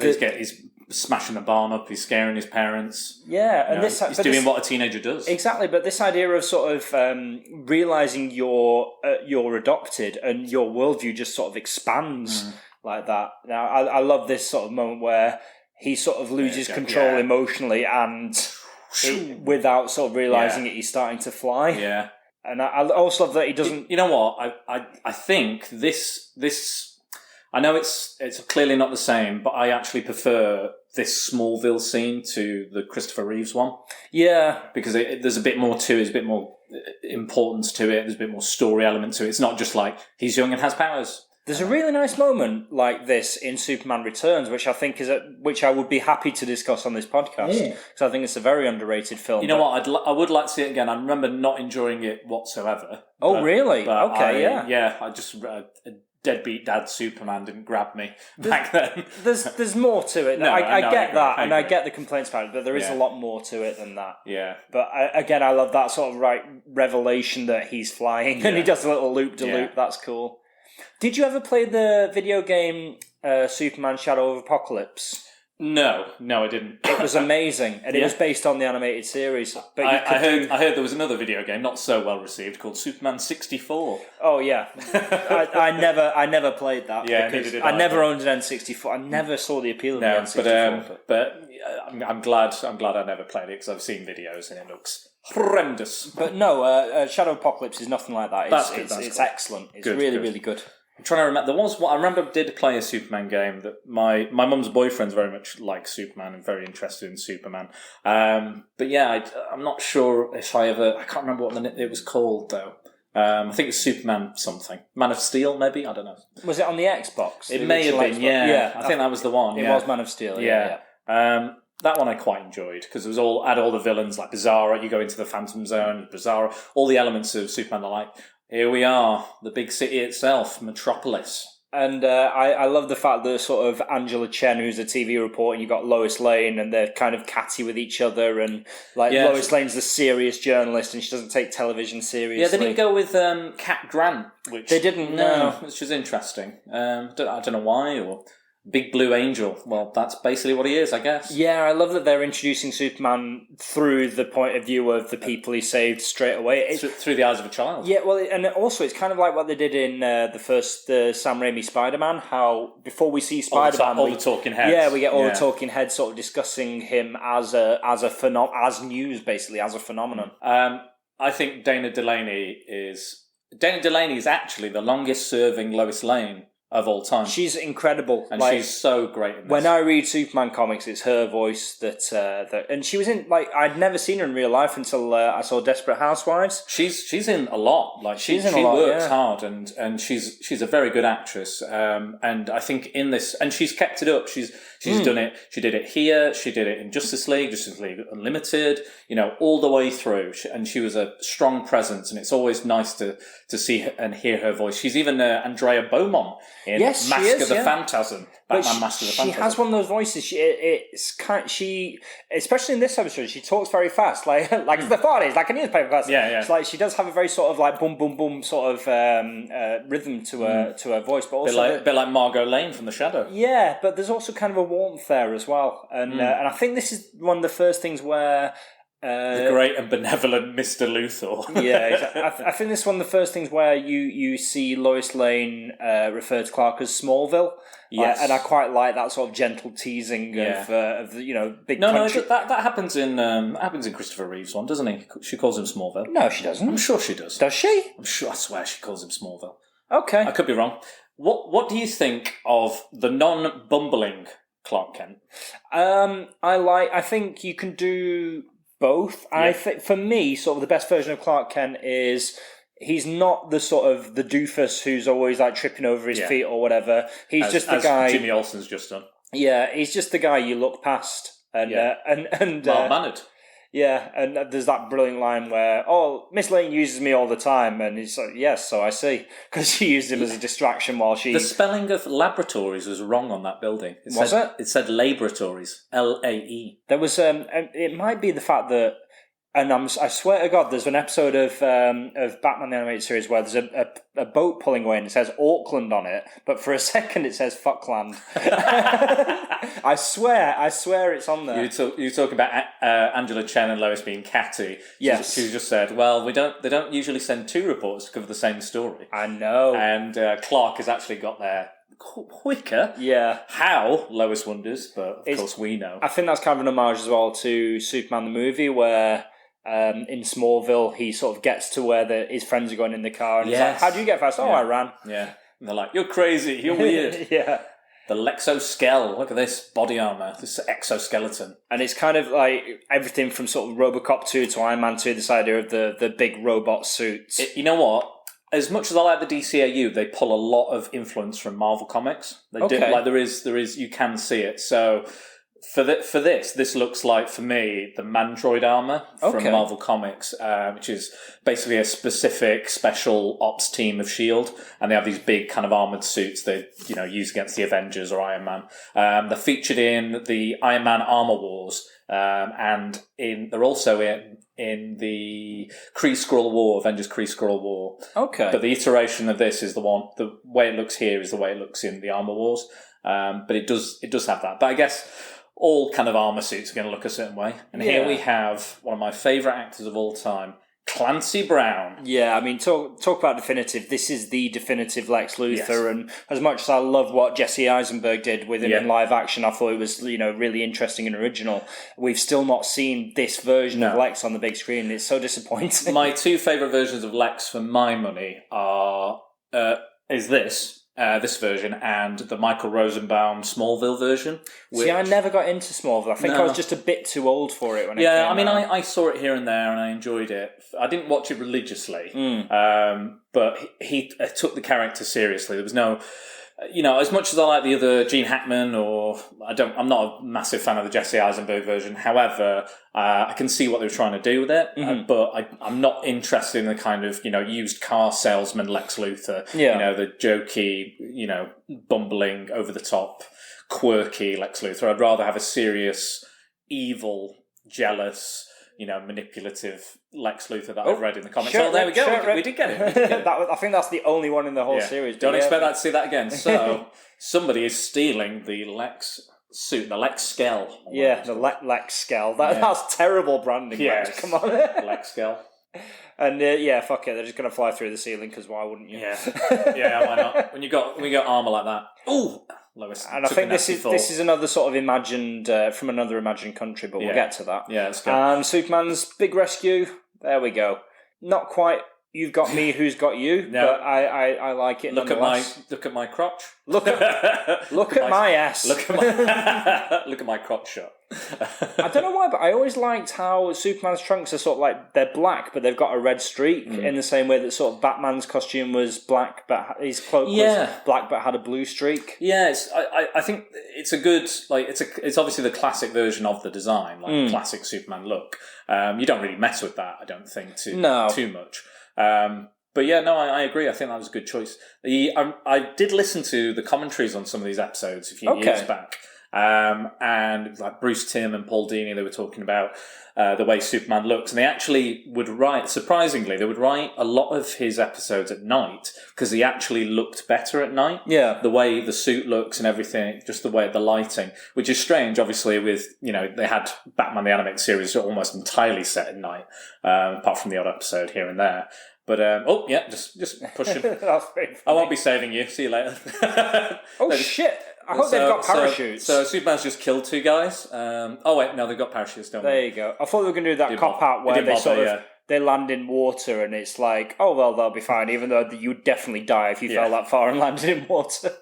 he's smashing the barn up, he's scaring his parents. Yeah, and he's doing what a teenager does. Exactly, but this idea of sort of realising you're adopted and your worldview just sort of expands like that. Now, I love this sort of moment where he sort of loses control emotionally and without sort of realising it, he's starting to fly. Yeah. And I also love that he doesn't... You know what? I think this... I know it's clearly not the same, but I actually prefer this Smallville scene to the Christopher Reeves one. Yeah. Because there's a bit more to it, there's a bit more importance to it, there's a bit more story element to it. It's not just like, he's young and has powers. There's a really nice moment like this in Superman Returns, which I think which I would be happy to discuss on this podcast, because I think it's a very underrated film. You know what? I would like to see it again. I remember not enjoying it whatsoever. Oh, really? Okay, yeah. I just deadbeat dad Superman didn't grab me back then. There's more to it. I get that, and I get the complaints about it, but there is a lot more to it than that. Yeah. But I love that sort of revelation that he's flying, and he does a little loop-de-loop. Yeah. That's cool. Did you ever play the video game Superman Shadow of Apocalypse? No, I didn't. It was amazing, and it was based on the animated series. But I heard there was another video game not so well received called Superman 64. Oh yeah, I never played that. Yeah, because I never owned an N64. I never saw the appeal of the N64. But I'm glad I never played it because I've seen videos and it looks horrendous. But no, Shadow of Apocalypse is nothing like that. It's excellent. It's really good. I'm trying to remember. There was one I remember. Did play a Superman game that my mum's boyfriend's very much like Superman and very interested in Superman. But yeah, I'm not sure if I can't remember what it was called though. I think it's Superman something. Man of Steel, maybe? I don't know. Was it on the Xbox? It may have been. Yeah, I think that was the one. It was Man of Steel. Yeah. That one I quite enjoyed because it was had all the villains like Bizarro. You go into the Phantom Zone, Bizarro, all the elements of Superman. Like, here we are, the big city itself, Metropolis. And I love the fact that sort of Angela Chen, who's a TV reporter, and you've got Lois Lane, and they're kind of catty with each other. And Lois Lane's the serious journalist, and she doesn't take television seriously. Yeah, they didn't go with Cat Grant, which they didn't. No, which was interesting. I don't know why or. Big Blue Angel. Well, that's basically what he is, I guess. Yeah, I love that they're introducing Superman through the point of view of the people he saved straight away. Through the eyes of a child. Yeah, well, and also it's kind of like what they did in the Sam Raimi Spider-Man, how before we see Spider-Man... All the talking heads. Yeah, we get all the talking heads sort of discussing him as news, basically, as a phenomenon. I think Dana Delaney is actually the longest-serving Lois Lane of all time. She's incredible. And she's so great in this. When I read Superman comics, it's her voice that and she was in, I'd never seen her in real life until I saw Desperate Housewives. She's in a lot. She works hard and she's a very good actress. And I think in this, and she's kept it up. She's done it. She did it here. She did it in Justice League Unlimited, all the way through. And she was a strong presence, and it's always nice to see her and hear her voice. She's even Andrea Beaumont in Mask of the Phantasm. Batman Mask of the Phantasm. She has one of those voices. She especially in this episode, she talks very fast, like it's the 40s, like a newspaper person. Yeah. It's like she does have a very sort of like boom, boom, boom sort of rhythm to her voice, but also a bit like Margot Lane from The Shadow. Yeah, but there's also kind of a warmth there as well, and I think this is one of the first things where. The great and benevolent Mr. Luthor. Yeah, exactly. I think this is one of the first things where you see Lois Lane refer to Clark as Smallville. Yes. And I quite like that sort of gentle teasing of big country. No, that happens in Christopher Reeve's one, doesn't he? She calls him Smallville. No, she doesn't. I'm sure she does. Does she? I swear she calls him Smallville. Okay. I could be wrong. What do you think of the non-bumbling Clark Kent? I think you can do both. Yeah. I think for me, sort of the best version of Clark Kent is he's not the sort of the doofus who's always like tripping over his feet or whatever. He's just the guy. Jimmy Olsen's just done. Yeah, he's just the guy you look past and mild-mannered. Yeah, and there's that brilliant line where, Miss Lane uses me all the time, and he's like, yes, so I see, because she used him as a distraction while she... The spelling of laboratories was wrong on that building. It said laboratories, L-A-E. There was, it might be the fact that, and I swear to God, there's an episode of Batman the Animated Series where there's a boat pulling away and it says Auckland on it, but for a second it says Fuckland. I swear it's on there. You talk about Angela Chen and Lois being catty. Yes. She just said, well, they don't usually send two reporters to cover the same story. I know. And Clark has actually got there quicker. Yeah. How? Lois wonders, but of course we know. I think that's kind of an homage as well to Superman the movie where... in Smallville, he sort of gets to where his friends are going in the car, and he's like, "How do you get fast?" I ran. Yeah, and they're like, "You're crazy. You're weird." Yeah. The Lexoskele. Look at this body armor. This exoskeleton, and it's kind of like everything from sort of RoboCop 2 to Iron Man 2. This idea of the big robot suits. You know what? as much as I like the DCAU, they pull a lot of influence from Marvel Comics. They do, like there is, you can see it. So for this looks like, for me, the Mandroid armor from Marvel Comics, which is basically a specific special ops team of S.H.I.E.L.D., and they have these big kind of armored suits they use against the Avengers or Iron Man. They're featured in the Iron Man Armor Wars, and they're also in the Kree-Skrull War, Avengers Kree-Skrull War. Okay. But the iteration of this is the way it looks here is the way it looks in the Armor Wars. But it does have that. But I guess all kind of armor suits are going to look a certain way. And here we have one of my favourite actors of all time, Clancy Brown. Yeah, I mean, talk about definitive. This is the definitive Lex Luthor, and as much as I love what Jesse Eisenberg did with him in live action, I thought it was really interesting and original. We've still not seen this version of Lex on the big screen. It's so disappointing. My two favourite versions of Lex for my money is this version and the Michael Rosenbaum Smallville version. See, I never got into Smallville. I think I was just a bit too old for it when it came out. I saw it here and there and I enjoyed it. I didn't watch it religiously, but he took the character seriously. There was no... as much as I like the other Gene Hackman, I'm not a massive fan of the Jesse Eisenberg version. However, I can see what they were trying to do with it, but I'm not interested in the kind of, used car salesman Lex Luthor, the jokey, bumbling, over the top, quirky Lex Luthor. I'd rather have a serious, evil, jealous, manipulative Lex Luthor that I've read in the comics. There we go. We did get it. I think that's the only one in the whole series. Don't expect that to see that again. So somebody is stealing the Lex suit, the Lex Skell. Yeah, the Lex Skell. That's terrible branding. Yes. Come on. Lex Skell. And fuck it, they're just going to fly through the ceiling, because why wouldn't you? Yeah, why not? When you got armour like that. Ooh! Lois, and I think this is another sort of imagined from another imagined country, but we'll get to that. Yeah, let's go. Superman's big rescue. There we go. Not quite. You've got me. Who's got you? No. But I like it. Look at my crotch. Look at my ass. Look at my crotch shot. I don't know why, but I always liked how Superman's trunks are sort of like, they're black, but they've got a red streak, in the same way that sort of Batman's costume was black, but his cloak was black, but had a blue streak. Yeah, I think it's a good, it's obviously the classic version of the design, the classic Superman look. You don't really mess with that, I don't think, too much. But I agree. I think that was a good choice. I did listen to the commentaries on some of these episodes a few years back. And like Bruce Timm and Paul Dini, they were talking about the way Superman looks, and they actually would write, surprisingly, they would write a lot of his episodes at night, because he actually looked better at night. Yeah. The way the suit looks and everything, just the way the lighting, which is strange, obviously, with, they had Batman the Animated Series almost entirely set at night, apart from the odd episode here and there. But, just pushing. I won't be saving you. See you later. Shit. I hope they've got parachutes. So Superman's just killed two guys. They've got parachutes, don't they? There you go. I thought they were going to do that cop-out where they land in water and it's like, they'll be fine, even though you'd definitely die if you fell that far and landed in water.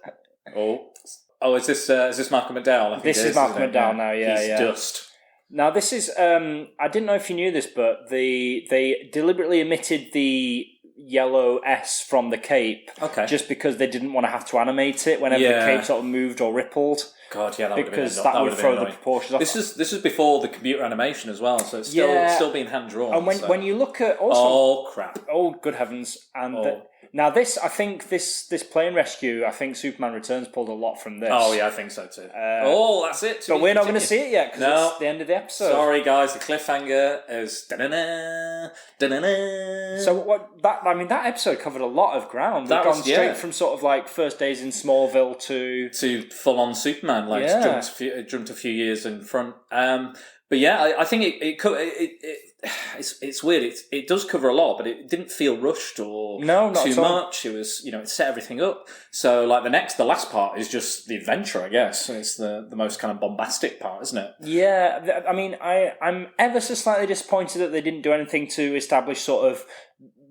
Is this Malcolm McDowell? This is Malcolm McDowell now, He's dust. Now, this is... I didn't know if you knew this, but they deliberately omitted the yellow S from the cape, just because they didn't want to have to animate it whenever the cape sort of moved or rippled. God, that would would throw the proportions off. This is before the computer animation as well, so it's still being hand drawn. And when you look at crap! Oh, good heavens! And now this, I think this plane rescue, I think Superman Returns pulled a lot from this. Oh yeah, I think so too. That's it. But we're not going to see it yet because it's the end of the episode. Sorry guys, the cliffhanger is da-na-na, da-na-na. So that episode covered a lot of ground. We've gone straight from sort of like first days in Smallville to full on Superman, jumped a few years in front. But I think it's weird. It does cover a lot, but it didn't feel rushed or not too much. It was, it set everything up. So the last part is just the adventure, I guess. It's the most kind of bombastic part, isn't it? Yeah, I mean, I'm ever so slightly disappointed that they didn't do anything to establish sort of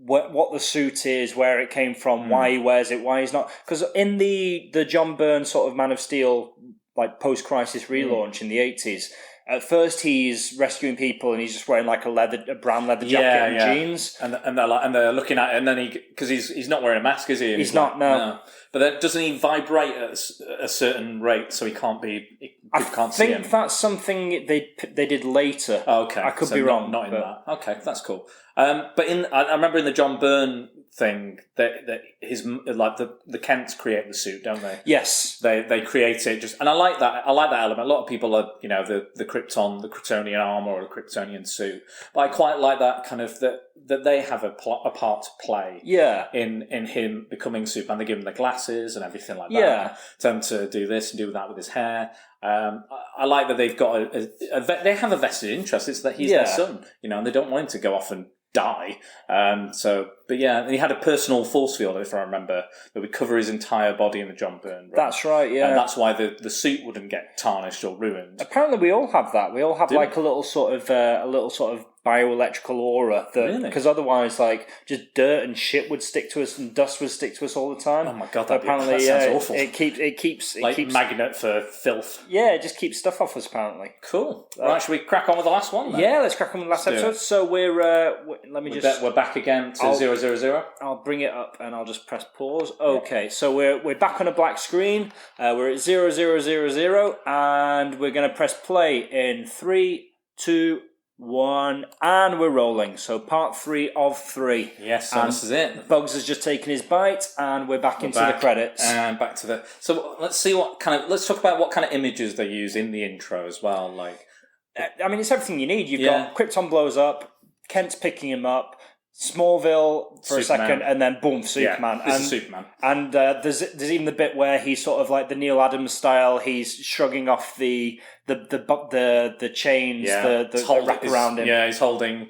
what the suit is, where it came from, why he wears it, why he's not. Because in the John Byrne sort of Man of Steel, like post-crisis relaunch in the 80s, at first he's rescuing people and he's just wearing like a brown leather jacket and jeans, and they're looking at it, and then because he's not wearing a mask, is he? He's not. No. But then, doesn't he vibrate at a certain rate so he can't see him? I think that's something they did later. Oh, okay, I could be wrong. Not in that. Okay, that's cool. But I remember in the John Byrne thing that his the Kents create the suit, don't they? Yes, they create it and I like that. I like that element. A lot of people are the Krypton, the Kryptonian armor or the Kryptonian suit, but I quite like that kind of that they have a part to play. Yeah, in him becoming Superman. They give him the glasses and everything like that. Yeah, tell him to do this and do that with his hair. I like that they've got they have a vested interest. It's that he's their son, and they don't want him to go off and die. But he had a personal force field, if I remember, that would cover his entire body in the John Byrne run. That's right, yeah. And that's why the suit wouldn't get tarnished or ruined. Apparently we all have that. We all have a little sort of bioelectrical aura that, because otherwise just dirt and shit would stick to us and dust would stick to us all the time. Oh my god, that sounds awful. It keeps magnet for filth. Yeah, it just keeps stuff off us apparently. Cool. Right, should we crack on with the last one then? Yeah, let's crack on with the last episode. So we're back again to 000. I'll bring it up and I'll just press pause. Okay, so we're back on a black screen. We're at 0000 and we're going to press play in 3, 2, 1, and we're rolling. So part 3 of 3. Yes, so this is it. Bugs has just taken his bite, and we're back into the credits. And back to the. So let's talk about what kind of images they use in the intro as well. It's everything you need. You've got Krypton blows up, Kent's picking him up, Smallville for Superman. A second, and then boom, Superman. This is Superman. And there's even the bit where he's sort of like the Neil Adams style. He's shrugging off the chains, the wrap around him. Yeah, he's holding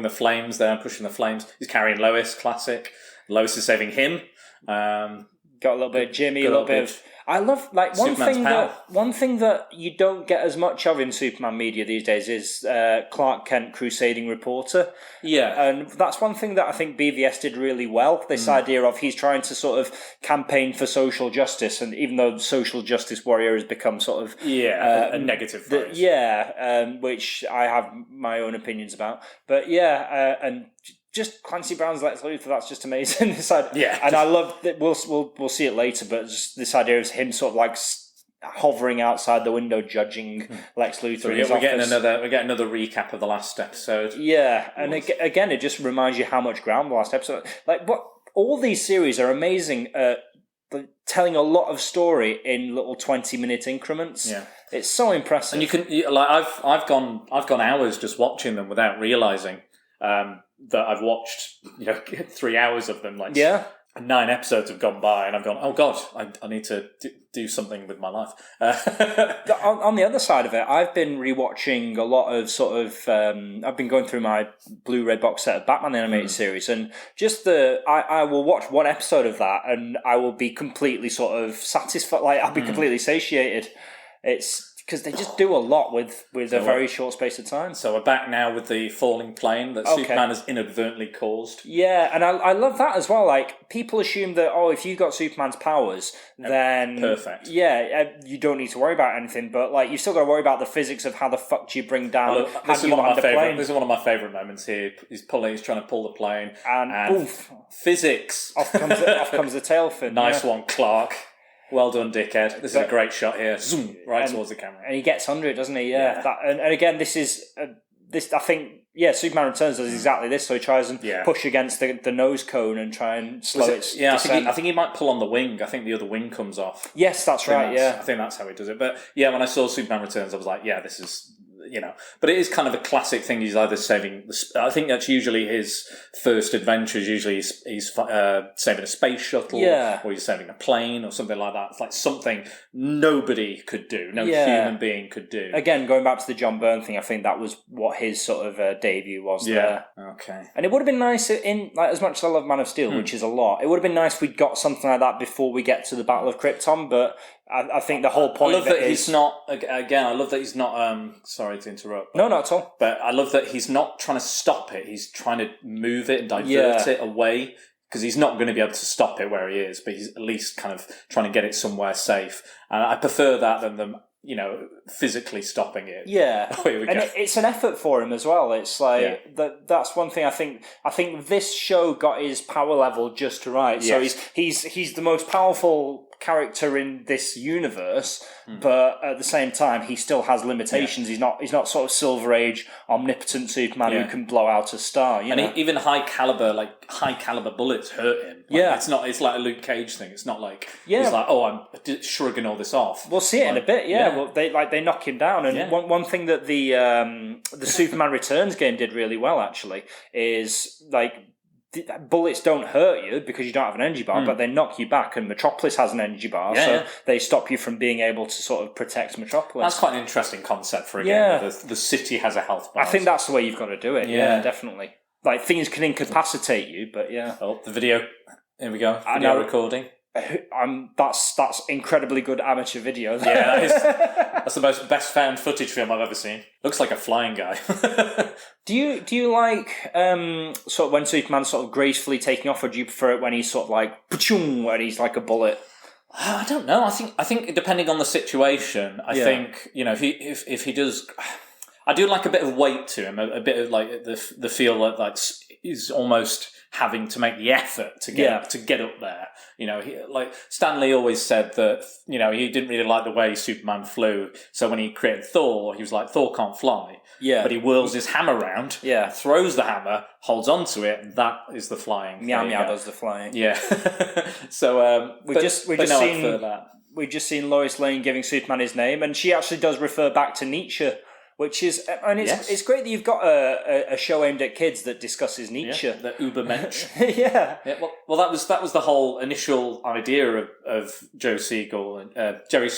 the flames there and pushing the flames. He's carrying Lois, classic. Lois is saving him. Got a little bit of Jimmy, a little bit of. I love one thing that you don't get as much of in Superman media these days is Clark Kent crusading reporter. Yeah, and that's one thing that I think BVS did really well. This idea of he's trying to sort of campaign for social justice, and even though social justice warrior has become sort of a negative phrase. Which I have my own opinions about, but and. Just Clancy Brown's Lex Luthor, that's just amazing. And I love that. We'll see it later, but just this idea of him sort of hovering outside the window, judging Lex Luthor. So we're getting another recap of the last episode. Yeah, and again, it just reminds you how much ground the last episode. All these series are amazing at telling a lot of story in little 20-minute increments. Yeah, it's so impressive. And I've gone hours just watching them without realizing. That I've watched, 3 hours of them. 9 episodes have gone by, and I've gone, oh god, I need to do something with my life. On the other side of it, I've been rewatching a lot of I've been going through my Blu-ray box set of Batman the Animated Series, and just I will watch one episode of that, and I will be completely sort of satisfied. I'll be completely satiated. It's because they just do a lot with a very short space of time. So we're back now with the falling plane that Superman has inadvertently caused. Yeah, and I love that as well. People assume that, if you got Superman's powers, then... Perfect. Yeah, you don't need to worry about anything, but you've still got to worry about the physics of how the fuck do you bring down... This is one of my favourite moments here. He's trying to pull the plane. And poof. Physics. Off comes the tail fin. Nice one, Clark. Well done, dickhead. This is a great shot here. Zoom, towards the camera. And he gets under it, doesn't he? Yeah. And again, this is... I think... Yeah, Superman Returns does exactly this, so he tries and push against the nose cone and try and slow it. Yeah, I think he might pull on the wing. I think the other wing comes off. Yes, that's right, I think that's how he does it. But yeah, when I saw Superman Returns, I was like, this is... But it is kind of a classic thing. He's either saving... I think that's usually his first adventures. Usually he's saving a space shuttle, or he's saving a plane or something like that. It's like something nobody could do, no human being could do. Again, going back to the John Byrne thing, I think that was what his sort of debut was there. Okay. And it would have been nice, as much as I love Man of Steel, which is a lot, it would have been nice if we'd got something like that before we get to the Battle of Krypton, but... I think the whole point of it is... I love that he's not... sorry to interrupt. No, not at all. But I love that he's not trying to stop it. He's trying to move it and divert it away. Because he's not going to be able to stop it where he is. But he's at least kind of trying to get it somewhere safe. And I prefer that than them physically stopping it. Yeah, oh, here we go. And it's an effort for him as well. It's like that's one thing I think this show got his power level just right. Yes. So he's the most powerful character in this universe, but at the same time he still has limitations. He's not sort of Silver Age omnipotent Superman who can blow out a star. Even high caliber bullets hurt him. It's like a Luke Cage thing. It's not like he's like, I'm shrugging all this off. We'll see it in a bit. Well, they knock him down. And one thing that the Superman Returns game did really well actually is like, bullets don't hurt you because you don't have an energy bar, but they knock you back, and Metropolis has an energy bar, so they stop you from being able to sort of protect Metropolis. That's quite an interesting concept for a game where the city has a health bar. I think that's the way you've got to do it, definitely. Like, things can incapacitate you, but Oh, the video, here we go, video recording. That's incredibly good amateur video. Yeah, that's the best found footage film I've ever seen. Looks like a flying guy. Do you like sort of when Superman's sort of gracefully taking off, or do you prefer it when he's sort of like pa-chung, when he's like a bullet? I don't know. I think depending on the situation, I think if he does, I do like a bit of weight to him, a bit of like the feel that like he's almost having to make the effort to get up there. Like Stan Lee always said that he didn't really like the way Superman flew. So when he created Thor, he was like, Thor can't fly. Yeah, but he whirls his hammer around. Yeah, throws the hammer, holds onto it, and that is the flying. Meow Meow does the flying. Yeah. So we've just seen Lois Lane giving Superman his name, and she actually does refer back to Nietzsche. Which is, and it's great that you've got a show aimed at kids that discusses Nietzsche, the Ubermensch. Well, that was the whole initial idea of Jerry Siegel and Joe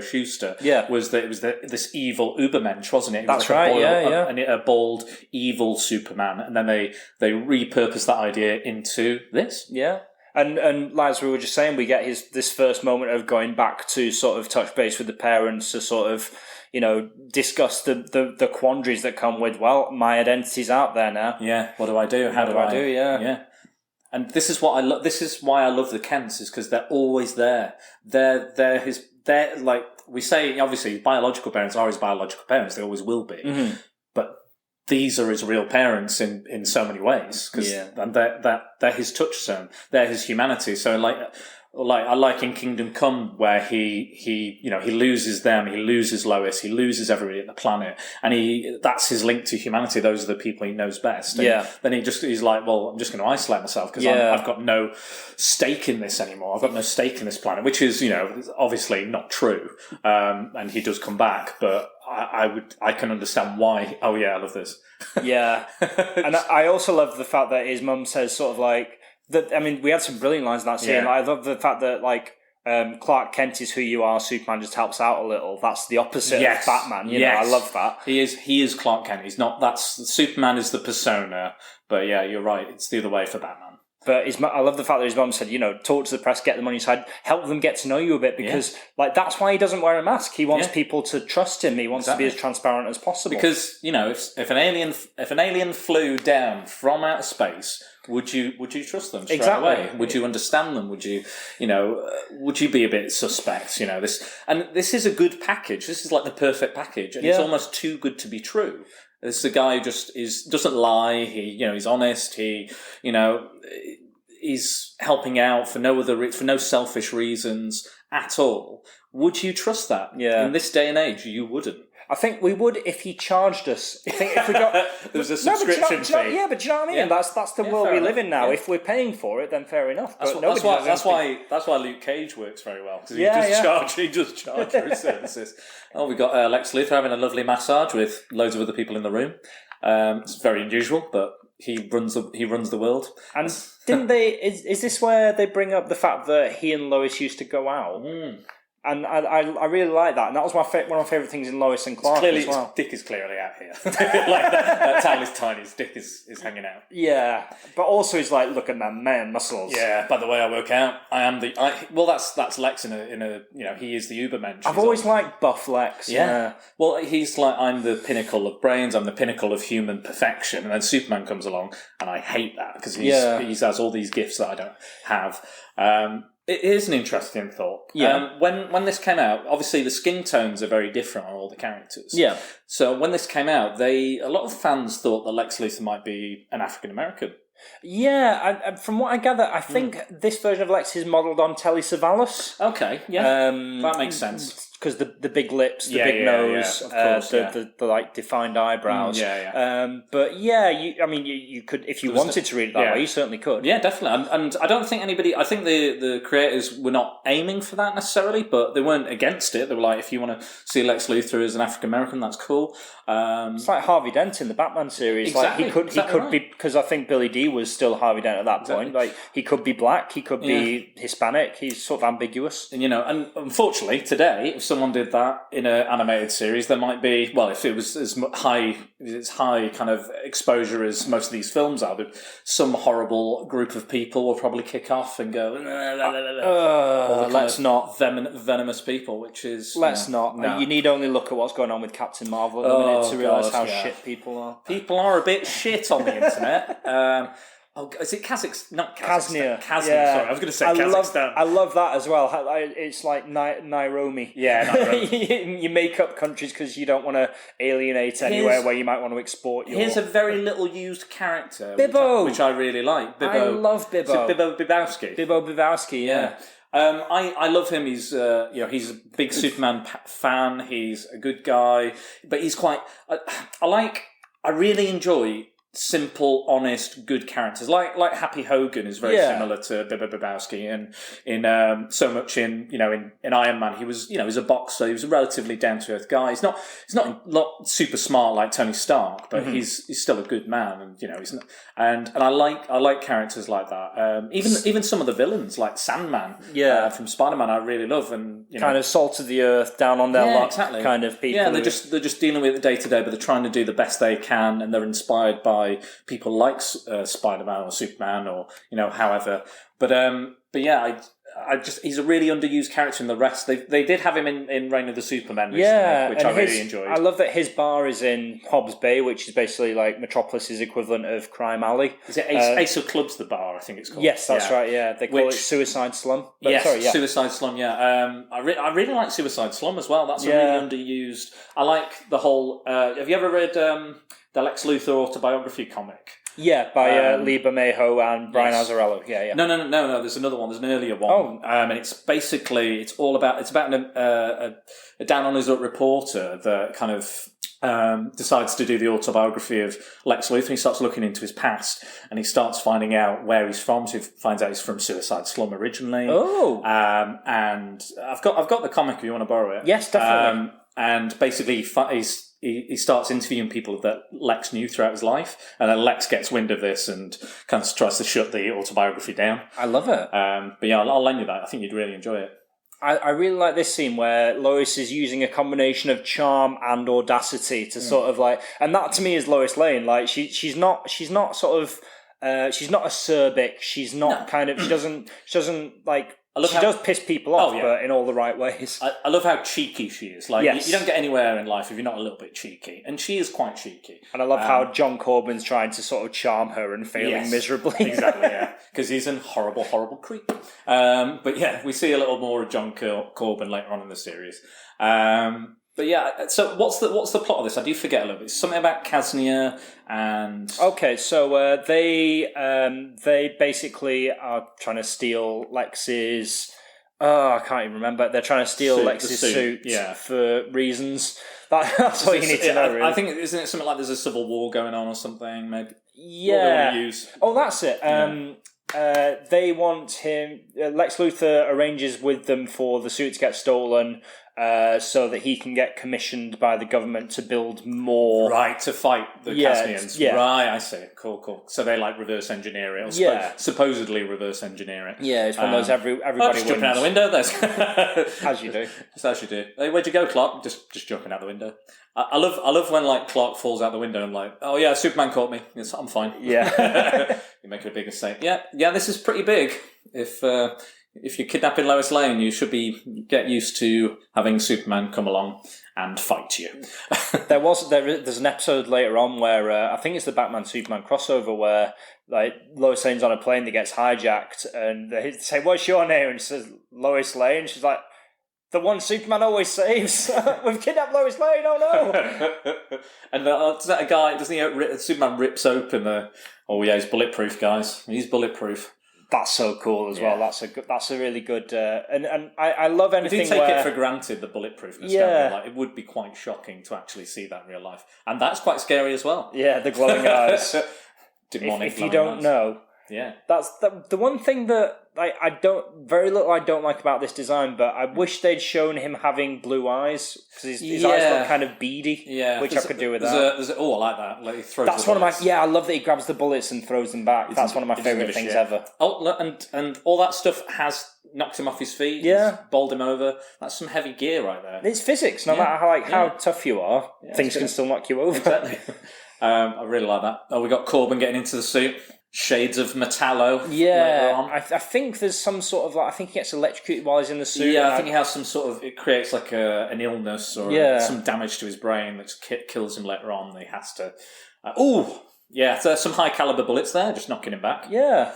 Shuster. Yeah, was that it was this evil Ubermensch, wasn't it? That's right. A bald, evil Superman, and then they repurposed that idea into this. Yeah. And as we were just saying, we get this first moment of going back to sort of touch base with the parents to sort of, discuss the quandaries that come with, well, my identity's out there now. Yeah, what do I do? How do I do? Yeah. And this is what I love. This is why I love the Kents, is because they're always there. They're like we say. Obviously, biological parents are his biological parents. They always will be. Mm-hmm. But these are his real parents in so many ways, because they're his touchstone. They're his humanity. So like I like in Kingdom Come, where he loses them, he loses Lois, he loses everybody at the planet, and that's his link to humanity. Those are the people he knows best. And then he's like, well, I'm just going to isolate myself because I've got no stake in this anymore. I've got no stake in this planet, which is obviously not true. And he does come back, but I can understand why. Oh yeah, I love this. Yeah, and I also love the fact that his mum says sort of like. We had some brilliant lines in that scene. Yeah. I love the fact that, like, Clark Kent is who you are, Superman just helps out a little. That's the opposite of Batman. You know, I love that. He is Clark Kent. He's not. Superman is the persona. But yeah, you're right. It's the other way for Batman. But I love the fact that his mum said, talk to the press, get them on your side, help them get to know you a bit, because like that's why he doesn't wear a mask. He wants people to trust him. He wants to be as transparent as possible. Because if an alien flew down from outer space, would you trust them straight away? Would you understand them? Would you would you be a bit suspect? This is a good package. This is like the perfect package, and it's almost too good to be true. This is a guy who just doesn't lie. He's honest. He's helping out for no selfish reasons at all. Would you trust that? Yeah. In this day and age, you wouldn't. I think we would if he charged us. I think if we got there was a subscription fee. Yeah, but do you know what I mean? Yeah. That's the world we live in now. Yeah. If we're paying for it, then fair enough. That's why Luke Cage works very well, because he just charge for his services. Oh, we got Lex Luthor having a lovely massage with loads of other people in the room. It's very unusual, but he runs the world. And didn't they? Is this where they bring up the fact that he and Lois used to go out? Mm. And I really like that, and that was one of my favourite things in Lois and Clark as well. His dick is clearly out here. Like that towel is tiny, his dick is hanging out. Yeah, but also he's like, look at my man muscles. Yeah, by the way I work out, that's Lex in a he is the Ubermensch. I've always liked buff Lex. Yeah. Well, he's like, I'm the pinnacle of brains, I'm the pinnacle of human perfection, and then Superman comes along, and I hate that because he has all these gifts that I don't have. It is an interesting thought. Yeah. When this came out, obviously the skin tones are very different on all the characters. Yeah. So when this came out, a lot of fans thought that Lex Luthor might be an African American. Yeah, from what I gather, I think this version of Lex is modelled on Telly Savalas. Okay, yeah, that makes sense. Because the big lips, the big nose, of course, the like defined eyebrows. But yeah, you could, if you wanted to read it that way, you certainly could. Yeah, definitely. And I don't think anybody. I think the creators were not aiming for that necessarily, but they weren't against it. They were like, if you want to see Lex Luthor as an African American, that's cool. It's like Harvey Dent in the Batman series. Exactly, like he could be, because I think Billy Dee was still Harvey Dent at that point. Like he could be black, he could be Hispanic. He's sort of ambiguous. And and unfortunately today, if someone did that in an animated series, there might be, well, if it was as high kind of exposure as most of these films are, some horrible group of people will probably kick off and go, let's not. Venomous people, which is... Let's not. No. You need only look at what's going on with Captain Marvel at the minute to realise how shit people are. People are a bit shit on the internet. Is it Kazakhstan? Not Kazakhstan. Kaznia. Sorry, I was going to say Kazakhstan. I love that as well. It's like Nairobi. Yeah, Nairobi. You make up countries because you don't want to alienate anywhere where you might want to export your... Here's a very little used character. Bibbo! Which I really like. Bibbo. I love Bibbo. Is it Bibbo Bibowski? Bibbo Bibowski, yeah. I love him. He's he's a big Superman fan. He's a good guy, but he's quite... I really enjoy simple, honest, good characters. Like Happy Hogan is very similar to Bibbo Bibowski, and in so much in Iron Man he was he's a boxer. He was a relatively down to earth guy. He's not super smart like Tony Stark, but he's still a good man, and he's not, and I like characters like that. Even some of the villains like Sandman, from Spider-Man, I really love, and kind of salt of the earth, down on their luck kind of people. Yeah, they're just dealing with it day to day, but they're trying to do the best they can, and they're inspired by people like Spider-Man or Superman or however. But yeah, I just he's a really underused character in the rest. They did have him in Reign of the Supermen recently, which I really enjoyed. I love that his bar is in Hobbs Bay, which is basically like Metropolis's equivalent of Crime Alley. Is it Ace of Clubs, the bar, I think it's called? Yes, that's right, yeah. They call it Suicide Slum. Suicide Slum, yeah. I really like Suicide Slum as well. That's a really underused... I like the whole... have you ever read the Lex Luthor autobiography comic? Yeah, by Lee Bermejo and Brian Azzarello. Yeah. No. There's another one. There's an earlier one. And it's basically it's about a down on his luck reporter that kind of decides to do the autobiography of Lex Luthor. He starts looking into his past, and he starts finding out where he's from. So he finds out he's from Suicide Slum originally. Oh, and I've got the comic if you want to borrow it. Yes, definitely. And basically, he starts interviewing people that Lex knew throughout his life, and then Lex gets wind of this and kind of tries to shut the autobiography down. I love it. But yeah, I'll lend you that. I think you'd really enjoy it. I really like this scene where Lois is using a combination of charm and audacity to sort of like, and that to me is Lois Lane. Like she's not sort of she's not acerbic. She's not she doesn't like. She does piss people off, but in all the right ways. I love how cheeky she is. Like you don't get anywhere in life if you're not a little bit cheeky, and she is quite cheeky. And I love how John Corbin's trying to sort of charm her and failing miserably. Exactly, yeah, because he's a horrible, horrible creep. But yeah, we see a little more of John Corbin later on in the series. But yeah, so what's the plot of this? I do forget a little bit. It's something about Kaznia and... Okay, so they basically are trying to steal Lex's... I can't even remember. They're trying to steal Lex's suit for reasons. That's all you need to know, really. I think, isn't it something like there's a civil war going on or something, maybe? Yeah. Use? Oh, that's it. They want him... Lex Luthor arranges with them for the suit to get stolen... so that he can get commissioned by the government to build more... Right, to fight the Kaznians. Yeah. Right, I see. Cool. So they reverse engineer it, or supposedly reverse engineer it. Yeah, it's one of those everybody just jumping out the window. As you do. Just as you do. Hey, where'd you go, Clark? Just jumping out the window. I love when Clark falls out the window and oh yeah, Superman caught me. I'm fine. Yeah. You make a big mistake. Yeah, this is pretty big. If you're kidnapping Lois Lane, you should get used to having Superman come along and fight you. There's an episode later on where I think it's the Batman Superman crossover where like Lois Lane's on a plane that gets hijacked and they say, "What's your name?" and she says Lois Lane. She's like, "The one Superman always saves. We've kidnapped Lois Lane. Oh no!" And is that a guy? Doesn't he? Superman rips open the. Oh yeah, he's bulletproof, guys. He's bulletproof. That's so cool as well. That's a really good and I love anything. We do take it for granted, the bulletproofness. Yeah, like it would be quite shocking to actually see that in real life, and that's quite scary as well. Yeah, the glowing eyes. Demonic. If you don't eyes. know, yeah, that's the one thing that I don't like about this design. But I wish they'd shown him having blue eyes because his eyes look kind of beady. Yeah, which I could do with that. I like that. Like he throws. That's one of my. Yeah, I love that he grabs the bullets and throws them back. That's one of my favourite things ever. Oh, and all that stuff has knocked him off his feet. Yeah, bowled him over. That's some heavy gear right there. It's physics. No matter how tough you are, things can still knock you over. Exactly. I really like that. Oh, we got Corbin getting into the suit. Shades of Metallo. Yeah, I think there's some sort of I think he gets electrocuted while he's in the suit. Yeah, I think he has some sort of. It creates like an illness or some damage to his brain that kills him later on. He has to. So some high caliber bullets there, just knocking him back. Yeah.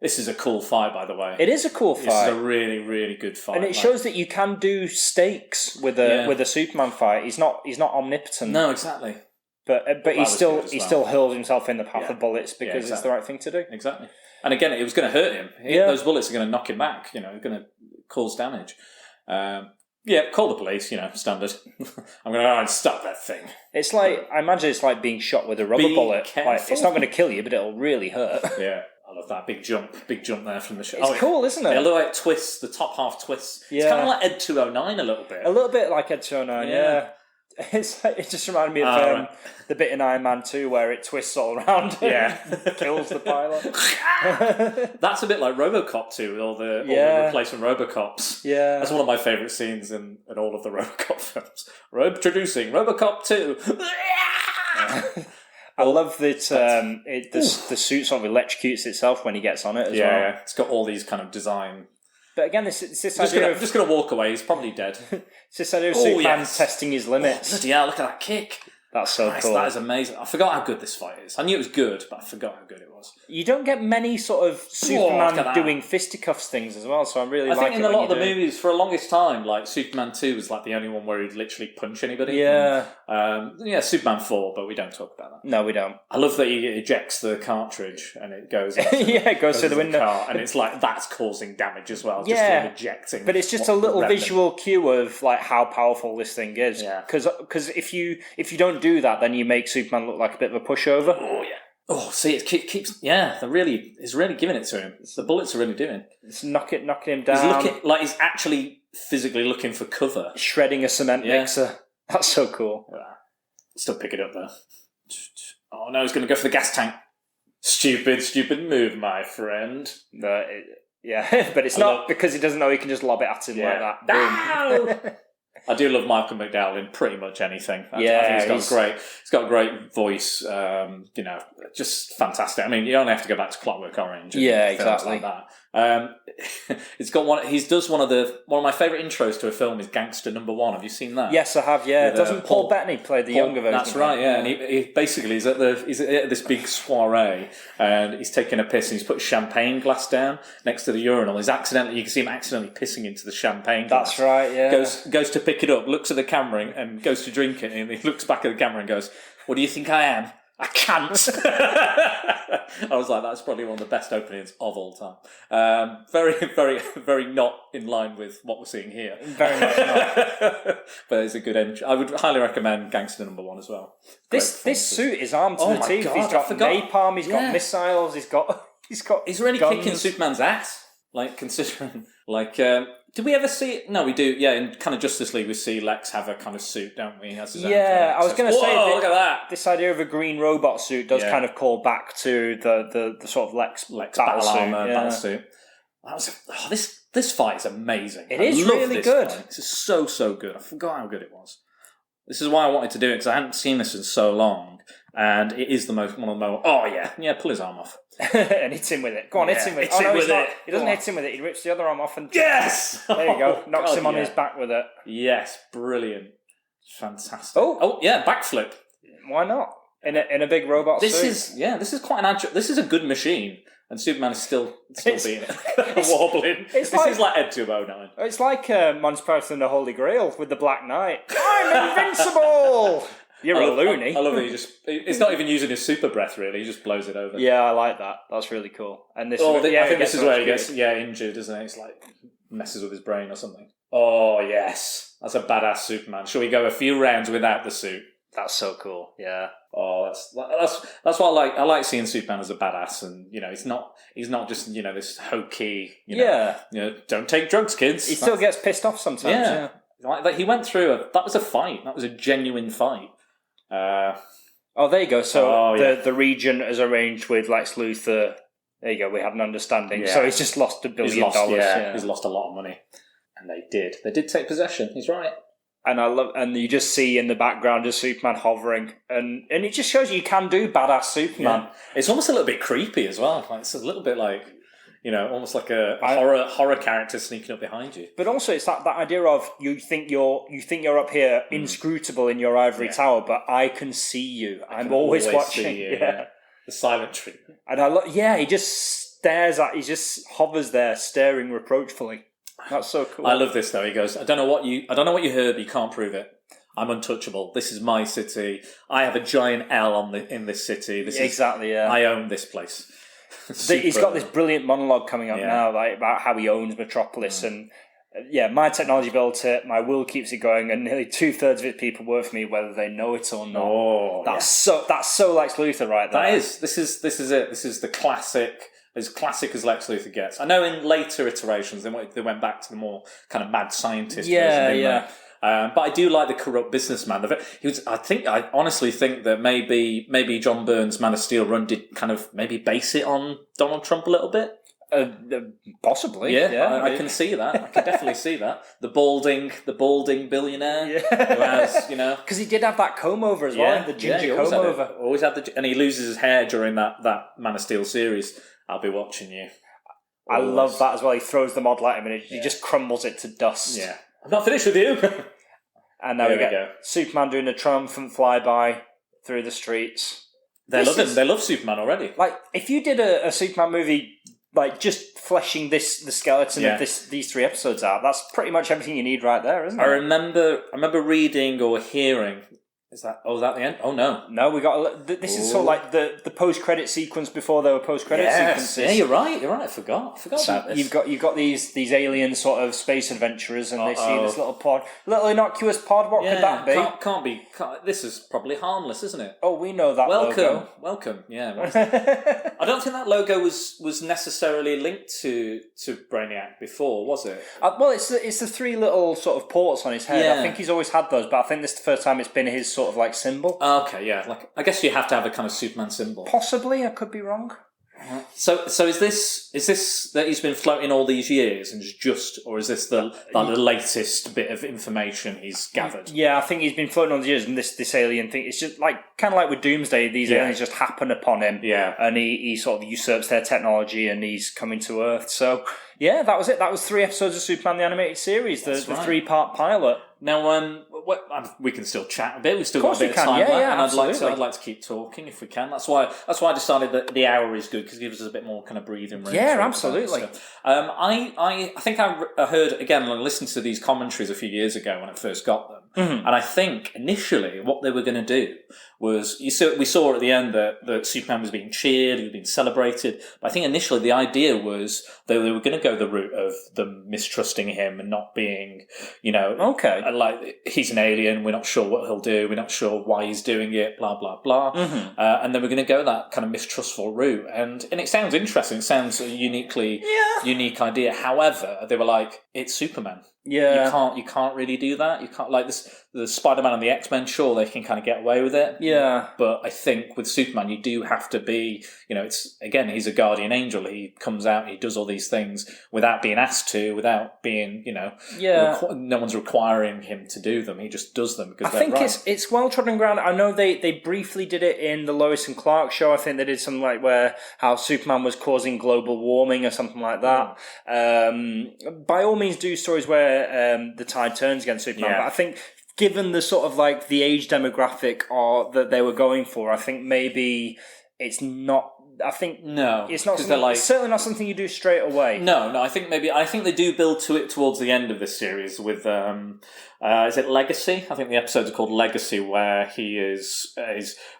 This is a cool fight, by the way. It is a cool fight. This is a really, really good fight, and it shows that you can do stakes with a Superman fight. He's not omnipotent. No, exactly. But he still hurls himself in the path of bullets because it's the right thing to do. Exactly. And again, it was going to hurt him. Those bullets are going to knock him back. Going to cause damage. Call the police. Standard. I'm going to go and stop that thing. It's like I imagine it's like being shot with a rubber bullet. Like, it's not going to kill you, but it'll really hurt. Yeah. I love that big jump there from the shot. It's cool, isn't it? It looks like twists. The top half twists. Yeah. It's kind of like Ed 209 a little bit. A little bit like Ed 209. Yeah. It just reminded me of the bit in Iron Man 2 where it twists all around and kills the pilot. That's a bit like RoboCop 2 with all the replacement RoboCops. Yeah. That's one of my favourite scenes in all of the RoboCop films. Introducing RoboCop 2. I love that the suit sort of electrocutes itself when he gets on it as well. Yeah, it's got all these kind of design... But again, this I'm just going to walk away. He's probably dead. It's this idea of Superman testing his limits. Bloody hell, look at that kick. That's so cool. That is amazing. I forgot how good this fight is. I knew it was good, but I forgot how good it was. You don't get many sort of Superman doing fisticuffs things as well, so I really like it. I think in a lot of the movies, for the longest time, like Superman 2 was like the only one where he'd literally punch anybody. Yeah. Superman 4, but we don't talk about that. No, we don't. I love that he ejects the cartridge and it goes it goes through the window. Car, and it's like that's causing damage as well, just from ejecting. But it's just a little visual cue of like how powerful this thing is. Yeah. Because if you don't do that, then you make Superman look like a bit of a pushover. Oh, yeah. Oh, see, it keeps... Yeah, it's really giving it to him. The bullets are really doing. It's knocking him down. He's actually physically looking for cover. Shredding a cement mixer. That's so cool. Yeah. Still pick it up, though. Oh, no, he's going to go for the gas tank. Stupid move, my friend. But it's not because he doesn't know he can just lob it at him like that. No! I do love Michael McDowell in pretty much anything. I think he's got a great voice. Just fantastic. I mean, you only have to go back to Clockwork Orange. And exactly. Like that. He does one of my favourite intros to a film is Gangster Number One. Have you seen that? Yes, I have. Yeah, doesn't Paul Bettany play the younger version? That's right. Yeah, and he basically is at this big soiree and he's taking a piss and he's put a champagne glass down next to the urinal. You can see him accidentally pissing into the champagne glass. That's right. Yeah. Goes to pick it up, looks at the camera and goes to drink it, and he looks back at the camera and goes, "What do you think I am? I can't." I was like, that's probably one of the best openings of all time. Very, very, very not in line with what we're seeing here. Very much not. But it's a good entry. I would highly recommend Gangster Number One as well. This suit is armed to the teeth. God, he's got napalm, he's got missiles, he's got He's really guns. Kicking Superman's ass. Like, considering, did we ever see it? No, we do. Yeah, in kind of Justice League, we see Lex have a kind of suit, don't we? He has his own I was going to say, look at that. This idea of a green robot suit does kind of call back to the sort of Lex battle armor, battle suit. This fight is amazing. It is really good. This is so good. I forgot how good it was. This is why I wanted to do it, because I hadn't seen this in so long, and it is one of the most... Oh, yeah, pull his arm off. And hits him with it. Go on, hits him with it. He doesn't hit him with it, he rips the other arm off and... Yes! There you go, knocks him on his back with it. Yes, brilliant. Fantastic. Oh yeah, backflip. Why not? In a big robot suit. This is quite an agile. This is a good machine, and Superman is still being it, wobbling. This is like Ed 209. It's like Monty Python and the Holy Grail with the Black Knight. I'm invincible. You're a loony. I love that it's not even using his super breath, really. He just blows it over. Yeah, I like that. That's really cool. And this, I think this is where he gets injured, isn't it? It's like messes with his brain or something. Oh yes, that's a badass Superman. Shall we go a few rounds without the suit? That's so cool. Yeah. Oh, that's what I like. I like seeing Superman as a badass, and he's not just this hokey. Don't take drugs, kids. He still gets pissed off sometimes. Yeah. Like he went through that was a fight. That was a genuine fight. There you go. So the Regent has arranged with Lex Luthor. There you go. We had an understanding. Yeah. So he's just lost $1 billion. He's lost a lot of money, and they did take possession. He's right. And you just see in the background just Superman hovering, and it just shows you can do badass Superman. Yeah. It's almost a little bit creepy as well. Like, it's a little bit like, almost like a horror character sneaking up behind you. But also, it's that idea of you think you're up here inscrutable in your ivory tower, but I can see you. I'm always watching. See you, yeah. The silent treatment. And he just he just hovers there, staring reproachfully. That's so cool. I love this though. He goes, I don't know what you heard, but you can't prove it. I'm untouchable. This is my city. I have a giant L in this city. I own this place. He's got this brilliant monologue coming up now, like about how he owns Metropolis and my technology built it. My will keeps it going, and nearly 2/3 of its people work for me, whether they know it or not. Oh, that's so Lex Luthor right there. That is. This is it. This is the classic. As classic as Lex Luthor gets. I know in later iterations they went back to the more kind of mad scientist version. But I do like the corrupt businessman. I honestly think that maybe John Byrne's Man of Steel run did kind of maybe base it on Donald Trump a little bit. Possibly. Yeah, I can see that. I can definitely see that. The balding billionaire who has, because he did have that comb over as well. The ginger comb over. Always had and he loses his hair during that Man of Steel series. I'll be watching you. I love that as well. He throws the model at him and he just crumbles it to dust. Yeah. I'm not finished with you. And now we go. Superman doing a triumphant flyby through the streets. They love Superman already. Like, if you did a Superman movie, like, just fleshing the skeleton of these 3 episodes out, that's pretty much everything you need right there, isn't it? I remember reading or hearing... Is that the end? Oh, no. No, we got... This is sort of like the post-credit sequence before there were post-credit sequences. Yeah, you're right. I forgot about this. You've got these alien sort of space adventurers, and they see this little innocuous pod. What could that be? Can't be. This is probably harmless, isn't it? Oh, we know that logo. Welcome. Yeah. I don't think that logo was necessarily linked to Brainiac before, was it? Well, it's the 3 little sort of ports on his head. Yeah. I think he's always had those, but I think this is the first time it's been his sort of like symbol. Okay, yeah. Like, I guess you have to have a kind of Superman symbol. Possibly, I could be wrong. So is this that he's been floating all these years and or is this the latest bit of information he's gathered? Yeah, I think he's been floating all these years, and this alien thing, it's just like kind of like with Doomsday, these aliens just happen upon him, and he sort of usurps their technology, and he's coming to Earth. So yeah, that was it. That was 3 episodes of Superman the Animated Series, the 3-part pilot. Now, we can still chat a bit. We've still got a bit of time left, and I'd like to keep talking if we can. That's why I decided that the hour is good, because it gives us a bit more kind of breathing room. Yeah, absolutely. I think I heard again. I listened to these commentaries a few years ago when I first got them, and I think initially what they were going to do was we saw at the end that Superman was being cheered, he was being celebrated. But I think initially the idea was they were going to go the route of them mistrusting him and not being, like he's an alien, we're not sure what he'll do, we're not sure why he's doing it, blah blah blah, and then we're going to go that kind of mistrustful route, and it sounds interesting. It sounds a unique idea. However, they were like, it's Superman. Yeah, you can't really do that. You can't, like this. The Spider-Man and the X-Men, sure, they can kind of get away with it. Yeah, but I think with Superman, you do have to be. He's a guardian angel. He comes out, he does all these things without being asked to, without being, no one's requiring him to do them. He just does them because I think it's well trodden ground. I know they briefly did it in the Lois and Clark show. I think they did something like how Superman was causing global warming or something like that. By all means, do stories where the tide turns against Superman. But I think given the sort of like the age demographic or that they were going for, I think maybe it's not. I think it's not. It's certainly not something you do straight away. No. I think they do build to it towards the end of this series with. Is it Legacy? I think the episodes are called Legacy, where he is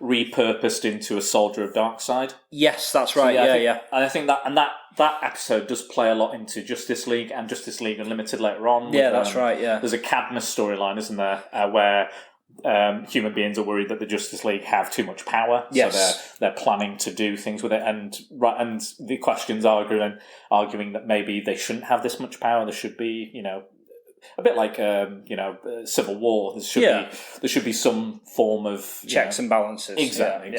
repurposed into a soldier of Darkseid. Yes, that's right. So, yeah. And I think that episode does play a lot into Justice League and Justice League Unlimited later on. Yeah, that's right. Yeah, there's a Cadmus storyline, isn't there, where human beings are worried that the Justice League have too much power, so they're planning to do things with it, and the questions arguing that maybe they shouldn't have this much power. There should be, a bit like Civil War. There should be some form of checks and balances. Exactly.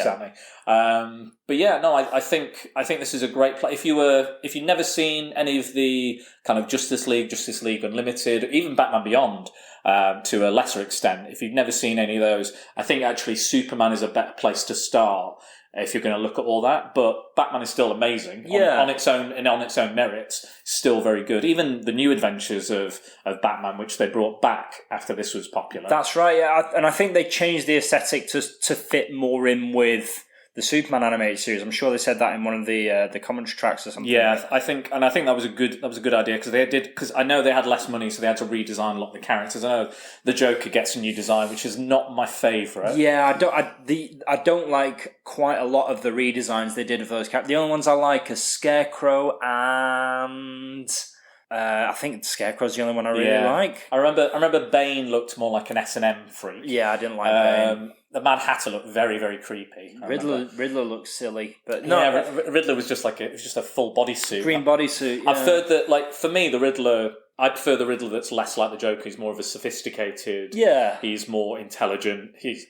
But I think this is a great play. If you've never seen any of the kind of Justice League Unlimited, even Batman Beyond. To a lesser extent, if you've never seen any of those, I think actually Superman is a better place to start if you're going to look at all that. But Batman is still amazing on its own merits, still very good. Even the new adventures of Batman, which they brought back after this was popular. That's right, yeah. And I think they changed the aesthetic to fit more in with the Superman animated series. I'm sure they said that in one of the commentary tracks or something. Yeah, I think that was a good idea because I know they had less money, so they had to redesign a lot of the characters. I know the Joker gets a new design, which is not my favourite. Yeah, I don't like quite a lot of the redesigns they did of those characters. The only ones I like are Scarecrow and. I think Scarecrow's the only one I really like. I remember Bane looked more like an S&M freak. Yeah, I didn't like Bane. The Mad Hatter looked very, very creepy. Riddler looked silly, but Riddler was just a full bodysuit. Green bodysuit. Yeah. I've heard that, like, for me, the Riddler. I prefer the Riddler that's less like the Joker. He's more of a sophisticated. Yeah. He's more intelligent. He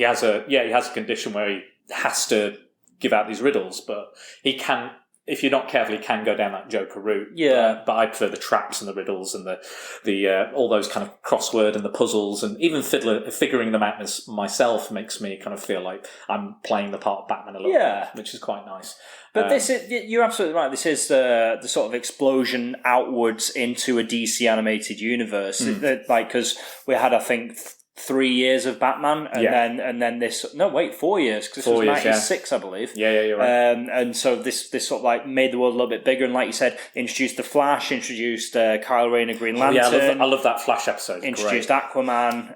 has a condition where he has to give out these riddles, but he can. If you're not careful, he can go down that Joker route. Yeah, but I prefer the traps and the riddles and the all those kind of crossword and the puzzles, and even figuring them out myself makes me kind of feel like I'm playing the part of Batman a little bit, which is quite nice. But you're absolutely right. This is the sort of explosion outwards into a DC animated universe, because we had, I think, 3 years of Batman, and then this. No, wait, 4 years, because this was 96, I believe. Yeah, you're right. And so this sort of like made the world a little bit bigger, and like you said, introduced the Flash, introduced Kyle Rayner, Green Lantern. I love that Flash episode. Introduced Aquaman.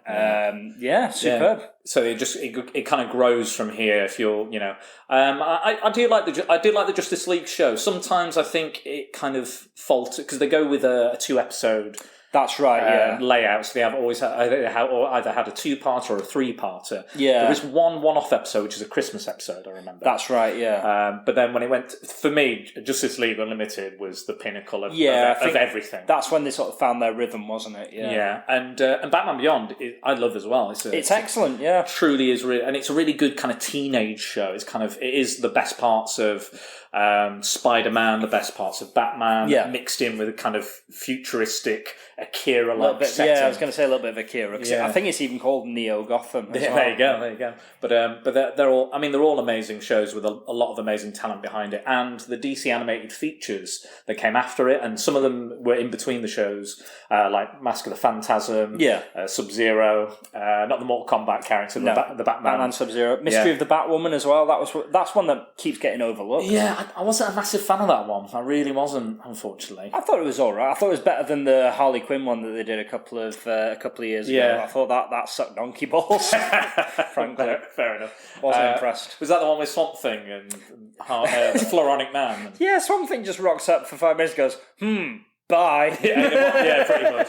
Superb. Yeah. So it kind of grows from here. If you're, I do like the Justice League show. Sometimes I think it kind of falters because they go with a 2-episode. That's right, layouts. They have always either had a 2-parter or a 3-parter. Yeah. There is one-off episode, which is a Christmas episode, I remember. That's right, yeah. But then when it went, for me, Justice League Unlimited was the pinnacle of everything. That's when they sort of found their rhythm, wasn't it? Yeah. Yeah, and Batman Beyond, I love as well. It's excellent, yeah. Truly is, and it's a really good kind of teenage show. It is the best parts of Spider-Man, the best parts of Batman, mixed in with a kind of futuristic Akira-like setting. Yeah, I was going to say a little bit of Akira, because I think it's even called Neo Gotham as well. There you go. But they're all amazing shows with a lot of amazing talent behind it, and the DC animated features that came after it, and some of them were in between the shows, like Mask of the Phantasm, Sub-Zero, not the Mortal Kombat character, the Batman Sub-Zero, Mystery of the Batwoman as well. That's one that keeps getting overlooked. Yeah, I wasn't a massive fan of that one. I really wasn't, unfortunately. I thought it was all right. I thought it was better than the Harley Quinn one that they did a couple of years ago. I thought that sucked donkey balls. Frankly, fair enough. Wasn't impressed. Was that the one with Swamp Thing and the Floronic Man? Yeah, Swamp Thing just rocks up for 5 minutes, and goes, bye. Yeah, pretty much.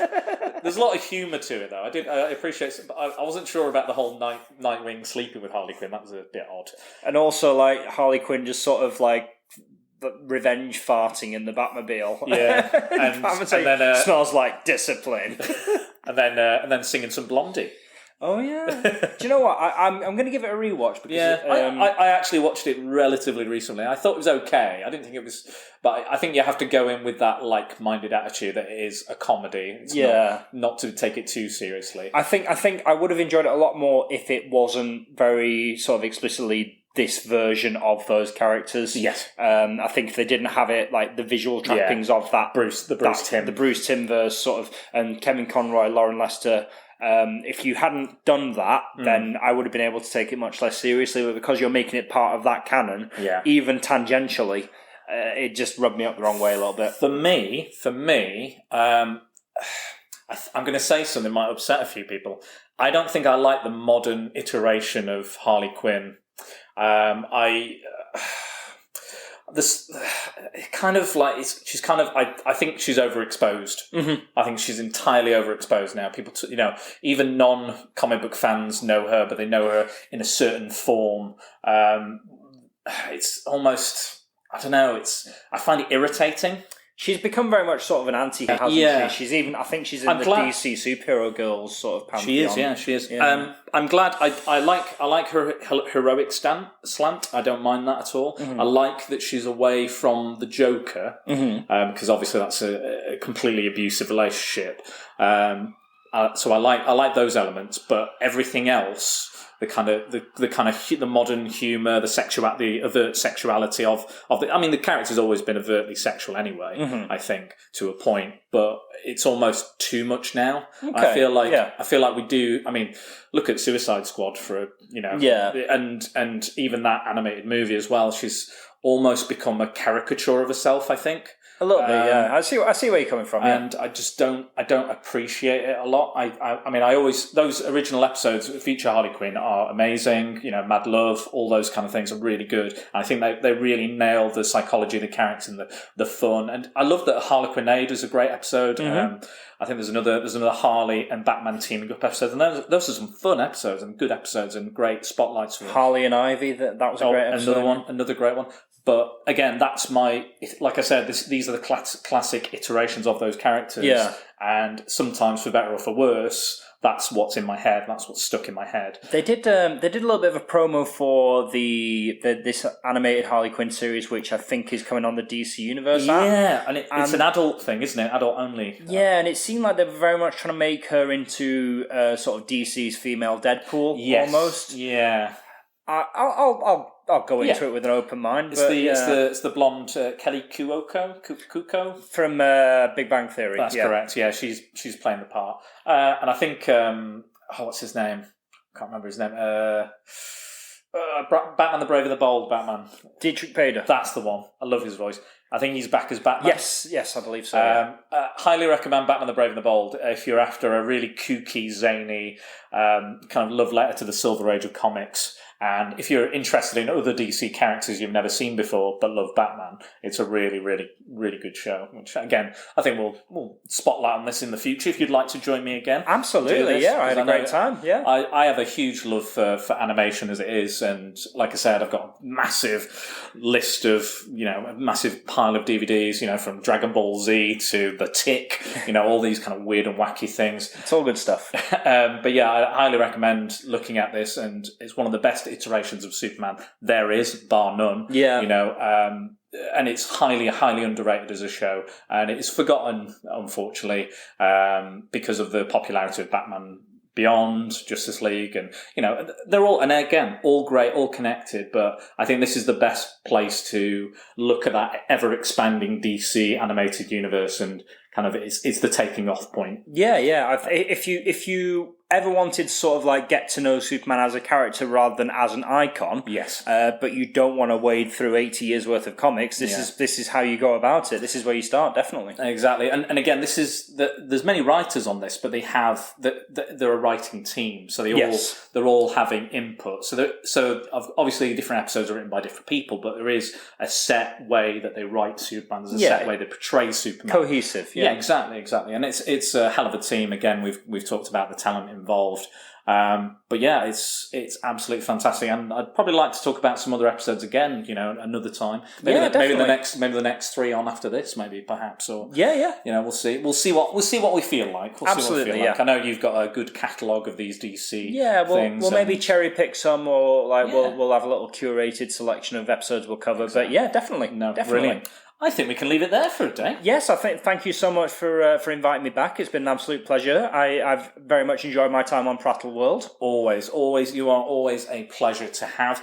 There's a lot of humour to it, though. I appreciate it, but I wasn't sure about the whole Nightwing sleeping with Harley Quinn. That was a bit odd. And also, like, Harley Quinn just sort of, like, revenge farting in the Batmobile. Yeah. And then smells like discipline. and then singing some Blondie. Oh yeah. Do you know what? I'm going to give it a rewatch because I actually watched it relatively recently. I thought it was okay. I didn't think it was, but I think you have to go in with that like-minded attitude that it is a comedy. It's not to take it too seriously. I think I would have enjoyed it a lot more if it wasn't very sort of explicitly this version of those characters. Yes. I think if they didn't have it, like the visual trappings of that the Bruce Timm verse sort of, and Kevin Conroy, Lauren Lester. If you hadn't done that, then I would have been able to take it much less seriously. But because you're making it part of that canon, even tangentially, it just rubbed me up the wrong way a little bit. For me, I'm going to say something that might upset a few people. I don't think I like the modern iteration of Harley Quinn. I think she's overexposed. I think she's entirely overexposed now. People, even non-comic book fans know her, but they know her in a certain form. It's almost, I don't know. I find it irritating. She's become very much sort of an anti-hero, hasn't she? She's even, I think she's in DC superhero girls sort of pantheon. She is. Yeah. I'm glad. I like her heroic slant. I don't mind that at all. I like that she's away from the Joker, because obviously that's a completely abusive relationship. So I like those elements, but everything else, the modern humour, the overt sexuality of the. I mean, the character's always been overtly sexual anyway. I think to a point, but it's almost too much now. Okay. I feel like we do. I mean, look at Suicide Squad and even that animated movie as well. She's almost become a caricature of herself, I think. A little bit, yeah. I see where you're coming from. And I just don't appreciate it a lot. I mean, those original episodes that feature Harley Quinn are amazing. Mad Love, all those kind of things are really good. And I think they really nail the psychology of the character and the fun. And I love that Harlequinade is a great episode. I think there's another Harley and Batman teaming up episode, and those are some fun episodes and good episodes and great spotlights for them. Harley and Ivy, that was a great episode. Another great one. But again, that's like I said, these are the classic iterations of those characters. Yeah. And sometimes, for better or for worse, that's what's in my head. That's what's stuck in my head. They did a little bit of a promo for this animated Harley Quinn series, which I think is coming on the DC Universe app. Yeah, and it's an adult thing, isn't it? Adult only. Yeah, and it seemed like they were very much trying to make her into sort of DC's female Deadpool, almost. Yeah. I'll go into it with an open mind. It's the blonde Kelly Kuko from Big Bang Theory. That's correct. Yeah, she's playing the part, and I think what's his name? I can't remember his name. Batman the Brave and the Bold. Batman. Dietrich Bader. That's the one. I love his voice. I think he's back as Batman. Yes, I believe so. Highly recommend Batman the Brave and the Bold if you're after a really kooky, zany kind of love letter to the Silver Age of comics. And if you're interested in other DC characters you've never seen before but love Batman, it's a really, really, really good show. Which, again, I think we'll spotlight on this in the future if you'd like to join me again. Absolutely, yeah. I had a great time, yeah. I have a huge love for animation as it is. And like I said, I've got a massive list of, a massive pile of DVDs, from Dragon Ball Z to The Tick, all these kind of weird and wacky things. It's all good stuff. But yeah, I highly recommend looking at this, and it's one of the best iterations of Superman there is, bar none. Yeah. And it's highly, highly underrated as a show, and it's forgotten, unfortunately, because of the popularity of Batman Beyond, Justice League, and they're all, and again, all great, all connected. But I think this is the best place to look at that ever expanding DC animated universe, and kind of it's the taking off point. Yeah. If you ever wanted to sort of like get to know Superman as a character rather than as an icon, yes, but you don't want to wade through 80 years worth of comics, this is how you go about it. This is where you start, definitely. Exactly. And again, this is there's many writers on this, but they have they're a writing team, so they're all having input. So obviously different episodes are written by different people, but there is a set way that they write Superman. There's a set way they portray Superman. Cohesive. Yeah, exactly. And it's a hell of a team. Again, we've talked about the talent involved. But yeah, it's absolutely fantastic, and I'd probably like to talk about some other episodes again, another time. Maybe the next 3 on after this, perhaps, or we'll see what we feel like. Absolutely, I know you've got a good catalogue of these DC. We'll maybe cherry pick some, or we'll have a little curated selection of episodes we'll cover. Exactly. But yeah, definitely. Brilliant. I think we can leave it there for a day. Yes, thank you so much for inviting me back. It's been an absolute pleasure. I've very much enjoyed my time on Prattle World. Always. You are always a pleasure to have.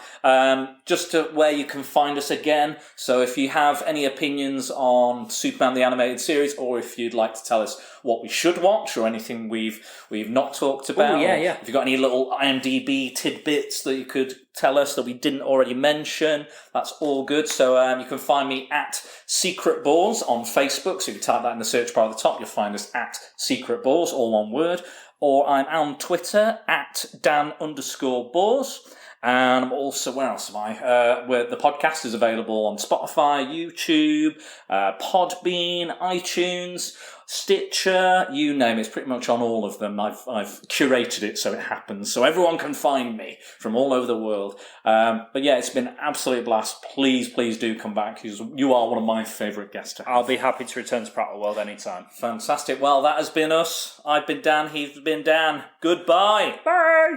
Just to where you can find us again. So if you have any opinions on Superman the Animated Series, or if you'd like to tell us what we should watch or anything we've not talked about. Oh, yeah. If you've got any little IMDb tidbits that you could tell us that we didn't already mention, that's all good. So you can find me at Secret Balls on Facebook. So if you type that in the search bar at the top, you'll find us at Secret Balls, all one word. Or I'm on Twitter at Dan_Balls. And I'm also, where else am I? Where the podcast is available on Spotify, YouTube, Podbean, iTunes, Stitcher, you name it. It's pretty much on all of them. I've curated it so it happens, so everyone can find me from all over the world. But yeah, it's been an absolute blast. Please do come back, because you are one of my favourite guests to have. I'll be happy to return to Prattle World anytime. Fantastic. Well, that has been us. I've been Dan. He's been Dan. Goodbye. Bye.